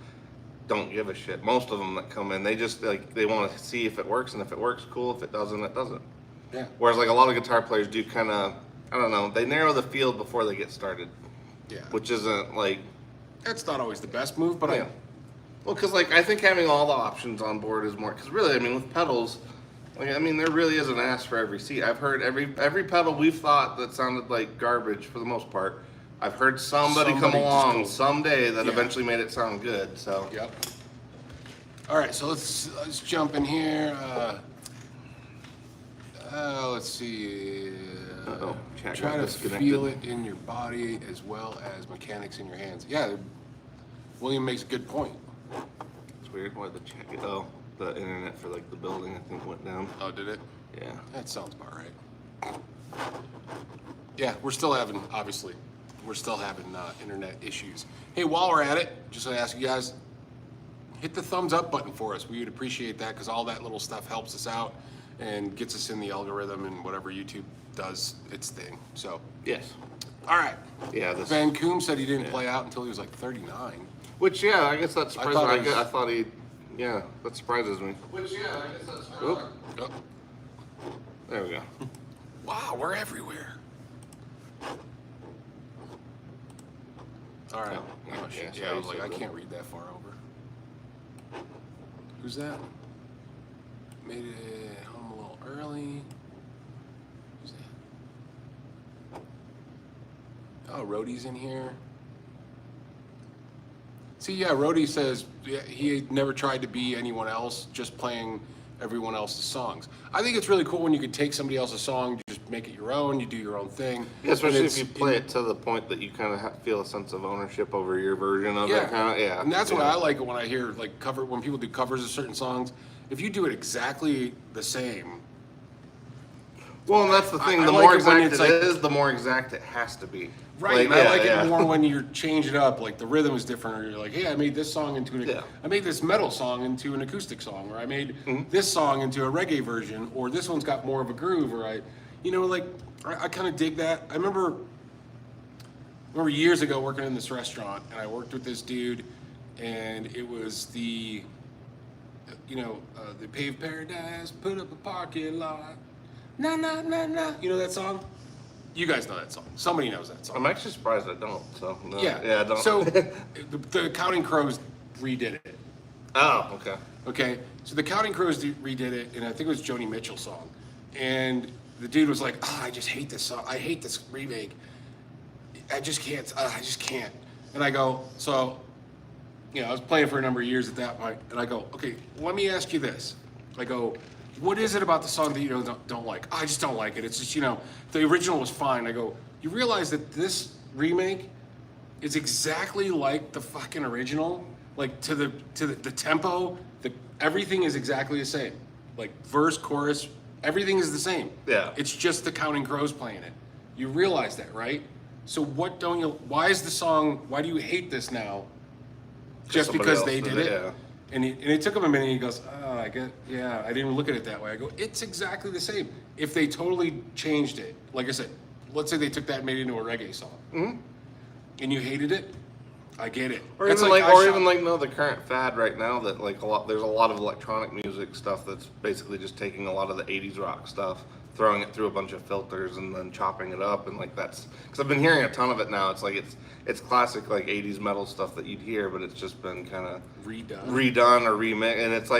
don't give a shit. Most of them that come in, they just they want to see if it works, and if it works, cool. If it doesn't, it doesn't. Yeah. Whereas like a lot of guitar players do kind of, I don't know, they narrow the field before they get started. Yeah. Which isn't like. That's not always the best move, but Well, because like I think having all the options on board is more, because really, with pedals, Like, I mean, there really is an ass for every seat. I've heard every pedal we've thought that sounded like garbage for the most part. I've heard somebody come along someday that eventually made it sound good. So. Yep. All right, so let's jump in here. Let's see. Try to feel it in your body as well as mechanics in your hands. Yeah, William makes a good point. It's weird why the check. Oh, the internet for like the building I think went down. Oh, did it? Yeah. That sounds about right. Yeah, we're still having internet issues. Hey, while we're at it, just want to ask you guys, hit the thumbs up button for us. We would appreciate that because all that little stuff helps us out and gets us in the algorithm and whatever YouTube does its thing. So Yes. all right. Yeah. Van Coom said he didn't play out until he was like 39. Which I guess that surprises me. I I thought he. Yeah, that surprises me. Which I guess that surprises me. Oh. There we go. Wow, we're everywhere. All right. Oh, shit. Yeah, I was like, I can't read that far over. Who's that? Made it home a little early. Who's that? Oh, Rhodey's in here. See, yeah, Rhodey says he never tried to be anyone else, just playing everyone else's songs. I think it's really cool when you could take somebody else's song, you just make it your own, you do your own thing. Yeah, especially if you play it to the point that you kind of feel a sense of ownership over your version of it. Yeah, and that's why I like it when I hear like when people do covers of certain songs. If you do it exactly the same. Well, and that's the thing. The more exact it is, the more exact it has to be. Right, and I like it more when you change it up, like the rhythm is different, or you're like, hey, I made this song into I made this metal song into an acoustic song, or I made this song into a reggae version, or this one's got more of a groove, or I kind of dig that. I remember years ago working in this restaurant, and I worked with this dude, and it was the paved paradise, put up a parking lot, na na na na. You know that song? You guys know that song. Somebody knows that song. I'm actually surprised I don't. So no. Yeah, I don't. So the Counting Crows redid it. Oh, okay. Okay, so the Counting Crows redid it, and I think it was Joni Mitchell's song. And the dude was like, I just hate this song. I hate this remake. I just can't. I just can't. And I go, so, I was playing for a number of years at that point, and I go, okay, let me ask you this. I go, what is it about the song that you don't like? I just don't like it. It's just, the original was fine. I go, you realize that this remake is exactly like the fucking original? Like to the tempo, everything is exactly the same. Like verse, chorus, everything is the same. Yeah. It's just the Counting Crows playing it. You realize that, right? So why do you hate this now? Just because they did it? Yeah. And it took him a minute, and he goes, I didn't even look at it that way. I go, it's exactly the same. If they totally changed it, like I said, let's say they took that and made it into a reggae song, and you hated it, I get it. Or that's even the current fad right now that there's a lot of electronic music stuff that's basically just taking a lot of the 80s rock stuff, throwing it through a bunch of filters and then chopping it up, and that's because I've been hearing a ton of it now. It's like it's classic like 80s metal stuff that you'd hear, but it's just been kind of redone or remixed, and it's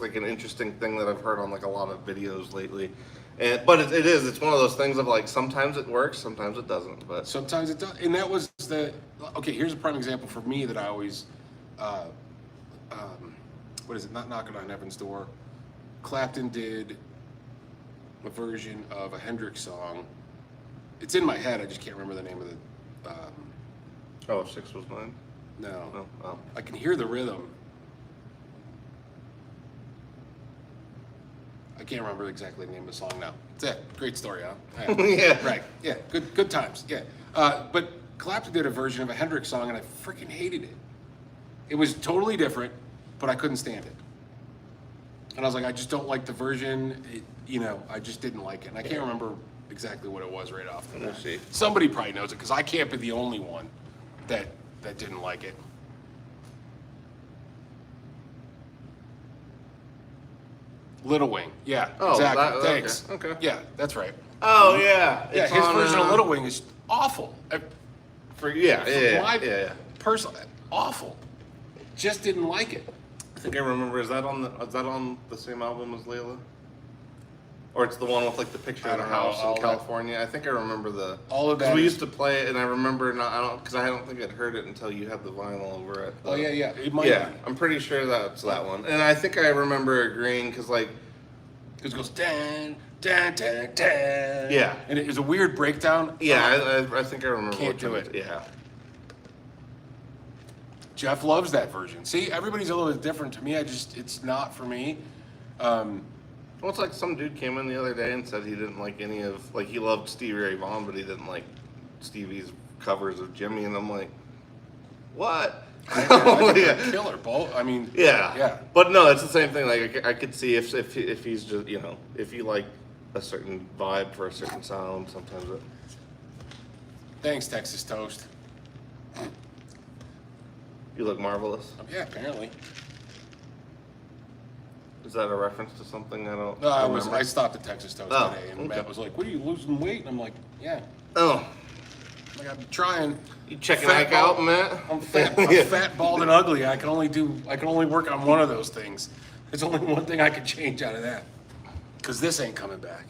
like an interesting thing that I've heard on like a lot of videos lately. But it's one of those things of like sometimes it works, sometimes it doesn't. But sometimes it does, and that was here's a prime example for me that I always, what is it? Not Knocking on Heaven's Door. Clapton did a version of a Hendrix song. It's in my head. I just can't remember the name of the. 6 was 9. No. Oh. I can hear the rhythm. I can't remember exactly the name of the song now. That's it. Great story, huh? Yeah. Right. Yeah. Good times. Yeah. But Clapton did a version of a Hendrix song, and I freaking hated it. It was totally different, but I couldn't stand it. And I was like, I just don't like the version. I just didn't like it. And I can't remember exactly what it was right off the bat. Somebody probably knows it, because I can't be the only one that didn't like it. Little Wing. Yeah, exactly. Thanks. Okay. Yeah, that's right. Oh, yeah. Yeah, his version of Little Wing is awful. Personal, awful. Just didn't like it. I think I remember. Is that on the same album as Layla? Or it's the one with like the picture I of the don't know, house all in that- California. I think I remember the All of 'cause that we is- used to play it, and I remember because I don't think I'd heard it until you had the vinyl over at. Oh, yeah. It might Yeah, be. I'm pretty sure that's that one, and I think I remember agreeing because like Because it goes, dan, dan, dan, dan. Yeah. And it is a weird breakdown. yeah, I think I remember. Can't which do one it. Yeah. Jeff loves that version. See, everybody's a little bit different. To me, it's not for me. Well, it's like some dude came in the other day and said he didn't like any of he loved Stevie Ray Vaughan, but he didn't like Stevie's covers of Jimmy, and I'm like, what? I think Yeah. they're killer, both. I mean, Yeah. yeah. But no, it's the same thing. Like I could see if he's just if you like a certain vibe for a certain sound, sometimes it. Thanks, Texas Toast. You look marvelous. Yeah, apparently. Is that a reference to something I don't? No, I remember? stopped at Texas Toast Oh, today, and okay. Matt was like, "What are you losing weight?" And I'm like, "Yeah." Oh, Like, I'm trying. you checking Fat Ike out, bald- Matt? I'm fat. I'm fat, bald, and ugly. I can only work on one of those things. There's only one thing I can change out of that. Because this ain't coming back.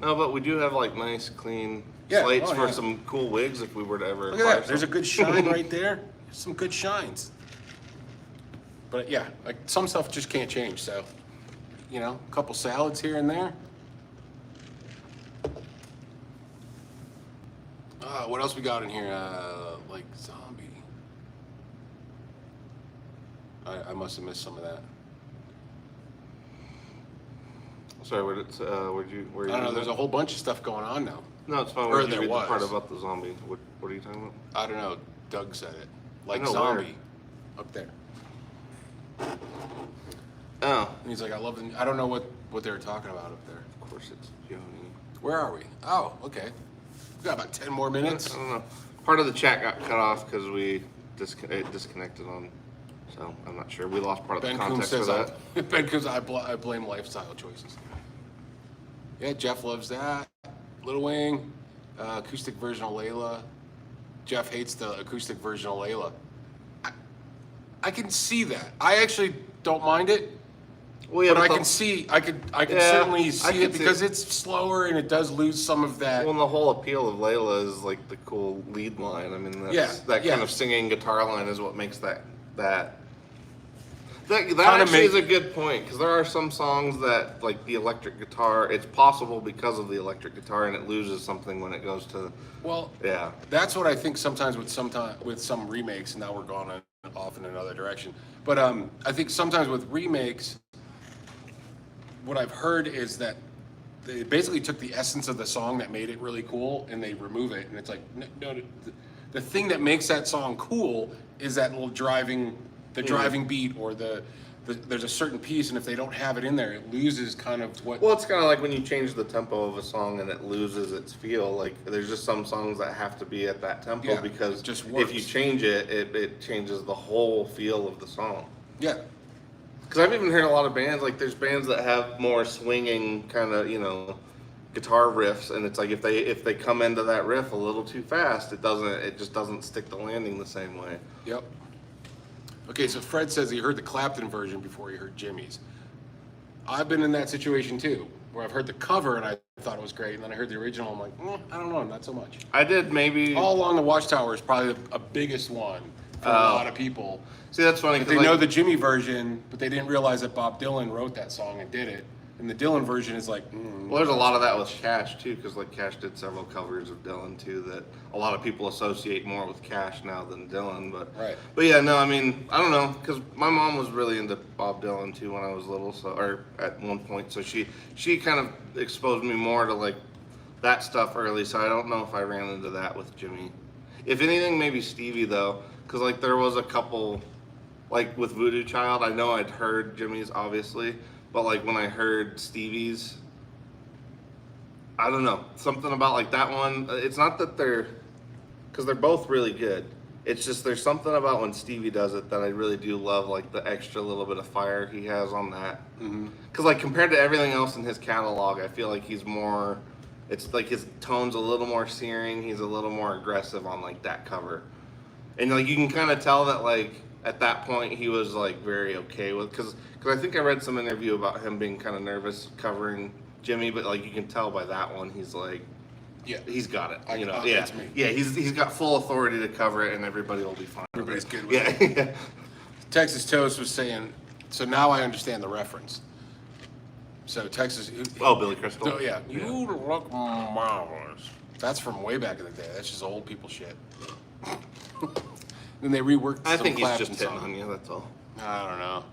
No, but we do have like nice, clean Yeah, slates oh, for yeah. some cool wigs if we were to ever. Look at buy that. There's a some. good shine right there. There's some good shines. But yeah, like some stuff just can't change. So, a couple salads here and there. What else we got in here? Like zombie. I must have missed some of that. Sorry, where'd you? I don't know. There's a whole bunch of stuff going on now. No, it's fine. Or Where'd you there read the part was. about the zombie? What are you talking about? I don't know. Doug said it. Like know, zombie. Up there. Oh, And he's like, I love the. I don't know what they were talking about up there. of course it's Joni. Where are we? Oh, okay. We got about 10 more minutes. I don't know. Part of the chat got cut off because it disconnected on. So I'm not sure. We lost part of the Ben Coombs context for says, that. Ben Coombs, I blame lifestyle choices. Yeah, Jeff loves that. Little Wing, acoustic version of Layla. Jeff hates the acoustic version of Layla. I can see that. I actually don't mind it. Well, yeah, But I the- can see, I can Yeah, certainly I see can it see because it. it's slower and it does lose some of that. Well, and the whole appeal of Layla is like the cool lead line. I mean, that yeah. kind of singing guitar line is what makes that Kinda actually is a good point because there are some songs that like the electric guitar. It's possible because of the electric guitar, and it loses something when it goes to. Well, Yeah. that's what I think sometimes with some remakes, and now we're going off in another direction. But I think sometimes with remakes, what I've heard is that they basically took the essence of the song that made it really cool, and they remove it, and it's like no, the thing that makes that song cool is that little driving beat or there's a certain piece, and if they don't have it in there, it loses kind of what. Well, it's kind of like when you change the tempo of a song and it loses its feel. Like there's just some songs that have to be at that tempo Yeah, because it just if works. you change it, it changes the whole feel of the song. Yeah, Because I've even heard a lot of bands, like there's bands that have more swinging kind of, guitar riffs, and it's like if they come into that riff a little too fast, it just doesn't stick the landing the same way. yep. Okay, so Fred says he heard the Clapton version before he heard Jimmy's. I've been in that situation too, where I've heard the cover and I thought it was great, and then I heard the original. I'm like, I don't know, not so much. I did maybe. All Along the Watchtower is probably a biggest one for a lot of people. See, that's funny. 'Cause They know the Jimmy version, but they didn't realize that Bob Dylan wrote that song and did it. And the Dylan version is like, Well, there's a lot of that with Cash too, because like Cash did several covers of Dylan too that a lot of people associate more with Cash now than Dylan. But Right. But yeah, no, I mean, I don't know, because my mom was really into Bob Dylan too when I was little, or at one point, so she kind of exposed me more to like that stuff early. So I don't know if I ran into that with Jimmy. If anything, maybe Stevie though, because like there was a couple, like with Voodoo Child, I know I'd heard Jimmy's obviously. But like when I heard Stevie's, I don't know, something about like that one. It's not that because they're both really good. It's just there's something about when Stevie does it that I really do love, like the extra little bit of fire he has on that. Because like compared to everything else in his catalog, I feel like he's more. It's like his tone's a little more searing. He's a little more aggressive on like that cover, and like you can kind of tell that like at that point he was like very okay with because I think I read some interview about him being kind of nervous covering Jimmy, but like you can tell by that one, he's like, he's got it. Yeah, that's me. Yeah, he's got full authority to cover it, and everybody will be fine. Everybody's good with Yeah, it. yeah. Texas Toast was saying, so now I understand the reference. So Texas. Oh, Billy Crystal. So, yeah. You look marvelous. That's from way back in the day. That's just old people shit. Then they reworked. I some think he's Clapton just hitting song. on you. That's all. I don't know.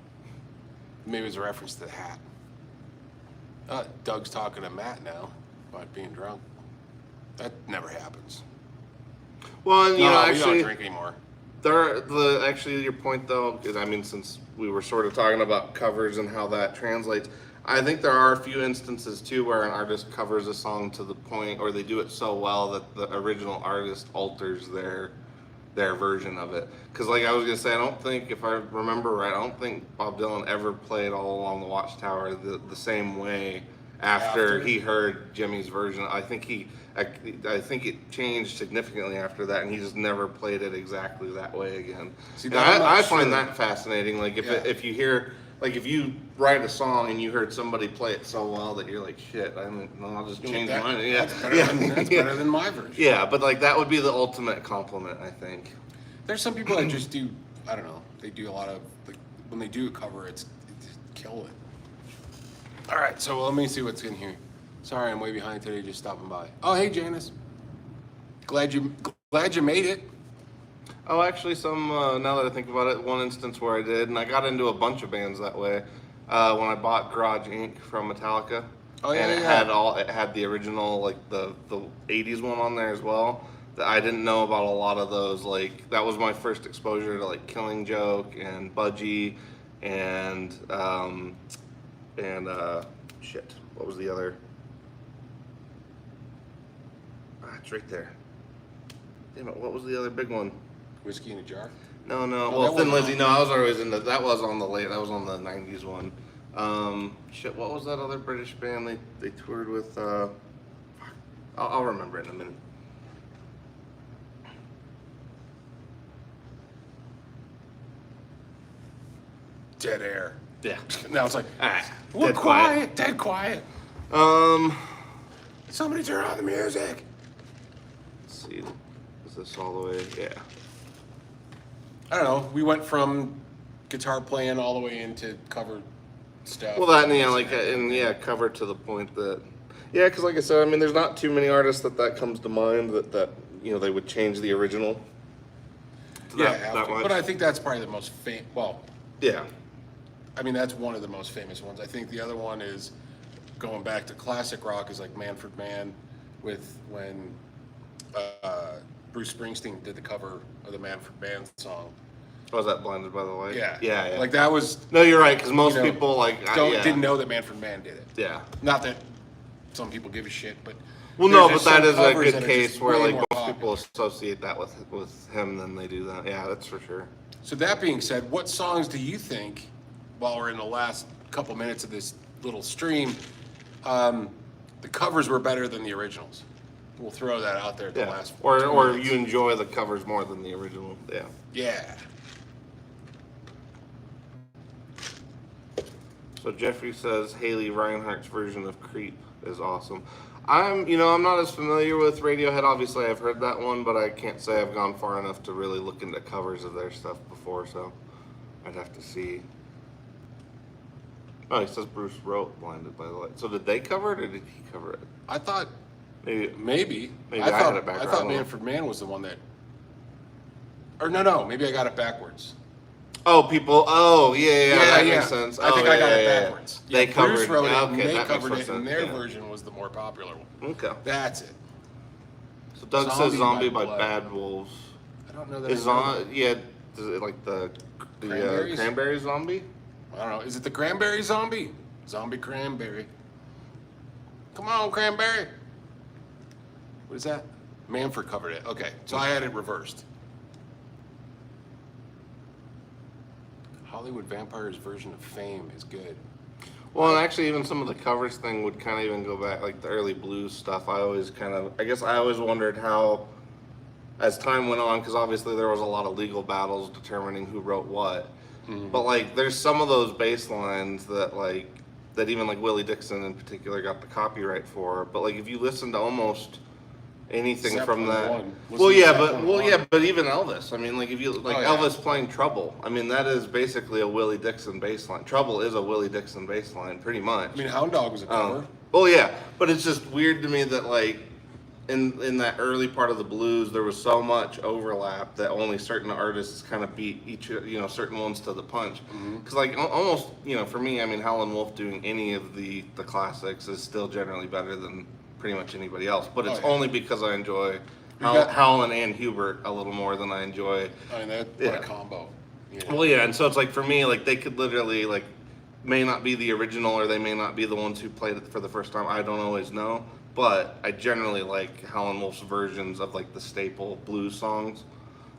Maybe it's a reference to the hat. Doug's talking to Matt now about being drunk. That never happens. Well, and, We actually, don't drink anymore. Actually, your point though, is, I mean, since we were sort of talking about covers and how that translates, I think there are a few instances too where an artist covers a song to the point, or they do it so well that the original artist alters their version of it. Because, like I was gonna say, I don't think, if I remember right, I don't think Bob Dylan ever played All Along the Watchtower the same way after he heard Jimmy's version. I think it changed significantly after that, and he just never played it exactly that way again. See, And I find that fascinating. Like if you hear, like if you write a song and you heard somebody play it so well that you're like, shit, I'll just change mine. Yeah, That's better than my version. Yeah, but like that would be the ultimate compliment, I think. There's some people that just do, I don't know, they do a lot of, like, when they do a cover, it's kill it. All right, so let me see what's in here. Sorry, I'm way behind today, just stopping by. Oh, hey, Janice. Glad you made it. Oh, actually, now that I think about it, one instance where I did, and I got into a bunch of bands that way, when I bought Garage Inc. from Metallica. Oh, yeah, and it yeah. had the original, like the 80s one on there as well. I didn't know about a lot of those. Like, that was my first exposure to like Killing Joke and Budgie and shit. What was the other? It's right there. Damn it! What was the other big one? Whiskey in a jar? No. No, Well, that Thin wasn't Lizzy. No, I was always into that. Was on the late. That was on the '90s one. Shit. What was that other British band they toured with? I'll remember it in a minute. Dead air. Yeah. Now it's like, Dead quiet. Dead quiet. Somebody turn on the music. Let's see. Is this all the way? Yeah. I don't know. We went from guitar playing all the way into cover stuff. Well, that and cover to the point that, because like I said, I mean, there's not too many artists that comes to mind that they would change the original. That much. But I think that's probably the most famous. Well, yeah. I mean, that's one of the most famous ones. I think the other one is going back to classic rock is like Manfred Mann when Bruce Springsteen did the cover of the Manfred Mann song. Was that Blinded by the Light? Yeah. Yeah. Like that was. No, you're right, because most people didn't know that Manfred Mann did it. Yeah. Not that some people give a shit, but. Well, no, but just that some is a covers good that are case just where way like more most popular. people associate that with him than they do that. Yeah, that's for sure. So that being said, what songs do you think, while we're in the last couple minutes of this little stream, the covers were better than the originals? We'll throw that out there at the Yeah. last. Or 2 minutes. you enjoy the covers more than the original. Yeah. Yeah. So Jeffrey says Haley Reinhardt's version of Creep is awesome. I'm not as familiar with Radiohead. Obviously, I've heard that one, but I can't say I've gone far enough to really look into covers of their stuff before, so I'd have to see. Oh, he says Bruce wrote Blinded by the Light. So did they cover it, or did he cover it? I thought maybe. Maybe I had it back. I thought Manfred Mann was the one that. Or no. Maybe I got it backwards. Oh, people. Oh, yeah. That makes sense. I think I got it backwards. They covered. Bruce wrote it, Okay, and they that covered makes it, more and sense, their yeah. version was the more popular one. Okay. That's it. So Doug Zombie says Zombie by by Blood. Bad Wolves. I don't know that. Is on? Yeah. Is it like the Cranberries? Cranberry Zombie? I don't know. Is it the Cranberry Zombie? Zombie Cranberry. Come on, Cranberry. What is that? Manfred covered it. Okay, so I had it reversed. Hollywood Vampire's version of Fame is good. Well, and actually, even some of the covers thing would kind of even go back, like the early blues stuff. I always wondered how, as time went on, because obviously there was a lot of legal battles determining who wrote what. Mm-hmm. But like, there's some of those bass lines that like, that even like Willie Dixon in particular got the copyright for. But like if you listen to almost anything from that, but even Elvis. I mean, like if you like Elvis playing Trouble. I mean, that is basically a Willie Dixon bass line. Trouble is a Willie Dixon bass line, pretty much. I mean, Hound Dog was a cover. Well, yeah, but it's just weird to me that like in that early part of the blues, there was so much overlap that only certain artists kind of beat each, certain ones to the punch. Because like almost, for me, I mean, Howlin' Wolf doing any of the classics is still generally better than pretty much anybody else. But it's only because I enjoy Howlin' and Hubert a little more than I enjoy. I mean, what a combo. Well, yeah, and so it's like for me, like they could literally like may not be the original or they may not be the ones who played it for the first time. I don't always know. But I generally like Howlin' Wolf's versions of like the staple blues songs.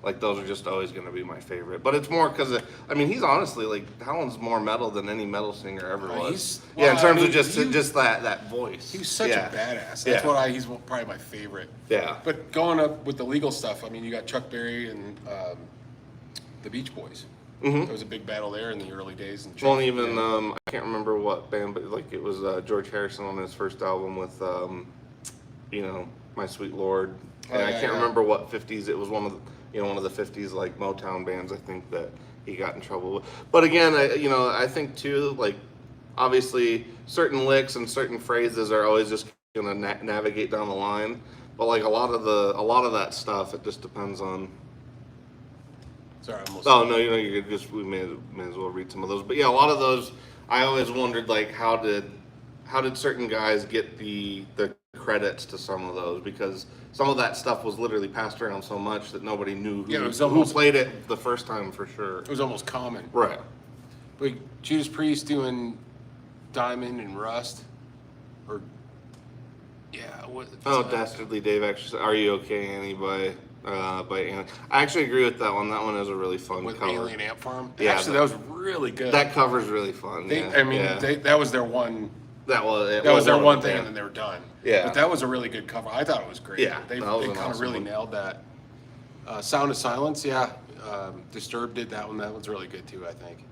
Like those are just always going to be my favorite. But it's more because I mean he's honestly like Howlin's more metal than any metal singer ever was. In terms of just that voice. He's such a badass. That's why he's probably my favorite. Yeah. But going up with the legal stuff, I mean you got Chuck Berry and the Beach Boys. There was a big battle there in the early days. And well, even I can't remember what band, but like it was George Harrison on his first album with, My Sweet Lord, and I can't remember what 50s. It was one of the 50s like Motown bands. I think that he got in trouble with. But again, I think too, like obviously certain licks and certain phrases are always just gonna navigate down the line. But like a lot of that stuff, it just depends on. Sorry, oh no, you could just we may as well read some of those. But yeah, a lot of those I always wondered like how did certain guys get the credits to some of those, because some of that stuff was literally passed around so much that nobody knew who played it the first time for sure. It was almost common. Right. Like Judas Priest doing Diamond and Rust, or Dastardly Dave actually said, "Are You Okay, Annie?" by Annie. I actually agree with that one. That one is a really fun with cover. Alien Ant Farm. Yeah, actually, that was really good. That cover's really fun. That was their one. That was their one thing, and then they were done. Yeah, but that was a really good cover. I thought it was great. Yeah, they kind of really nailed that. Sound of Silence. Yeah, Disturbed did that one. That one's really good too, I think.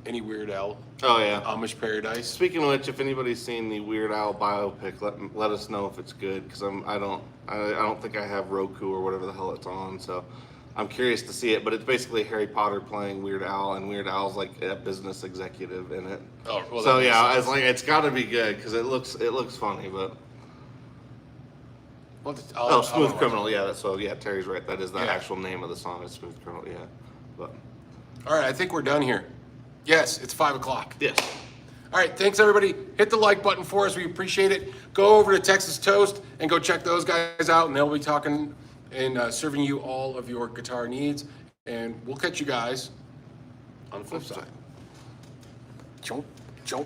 Any Weird Al? Oh yeah, Amish Paradise. Speaking of which, if anybody's seen the Weird Al biopic, let us know if it's good, because I don't think I have Roku or whatever the hell it's on, so I'm curious to see it. But it's basically Harry Potter playing Weird Al, and Weird Al's like a business executive in it. Oh, well, so yeah, it's like it's got to be good because it looks funny, but. Smooth Criminal. Yeah, Terry's right. That is the actual name of the song. Is Smooth Criminal. Yeah, but. All right, I think we're done here. Yes, it's 5:00. Yes. All right, thanks everybody. Hit the like button for us. We appreciate it. Go over to Texas Toast and go check those guys out, and they'll be talking and serving you all of your guitar needs. And we'll catch you guys on the flip side. Chomp, chomp.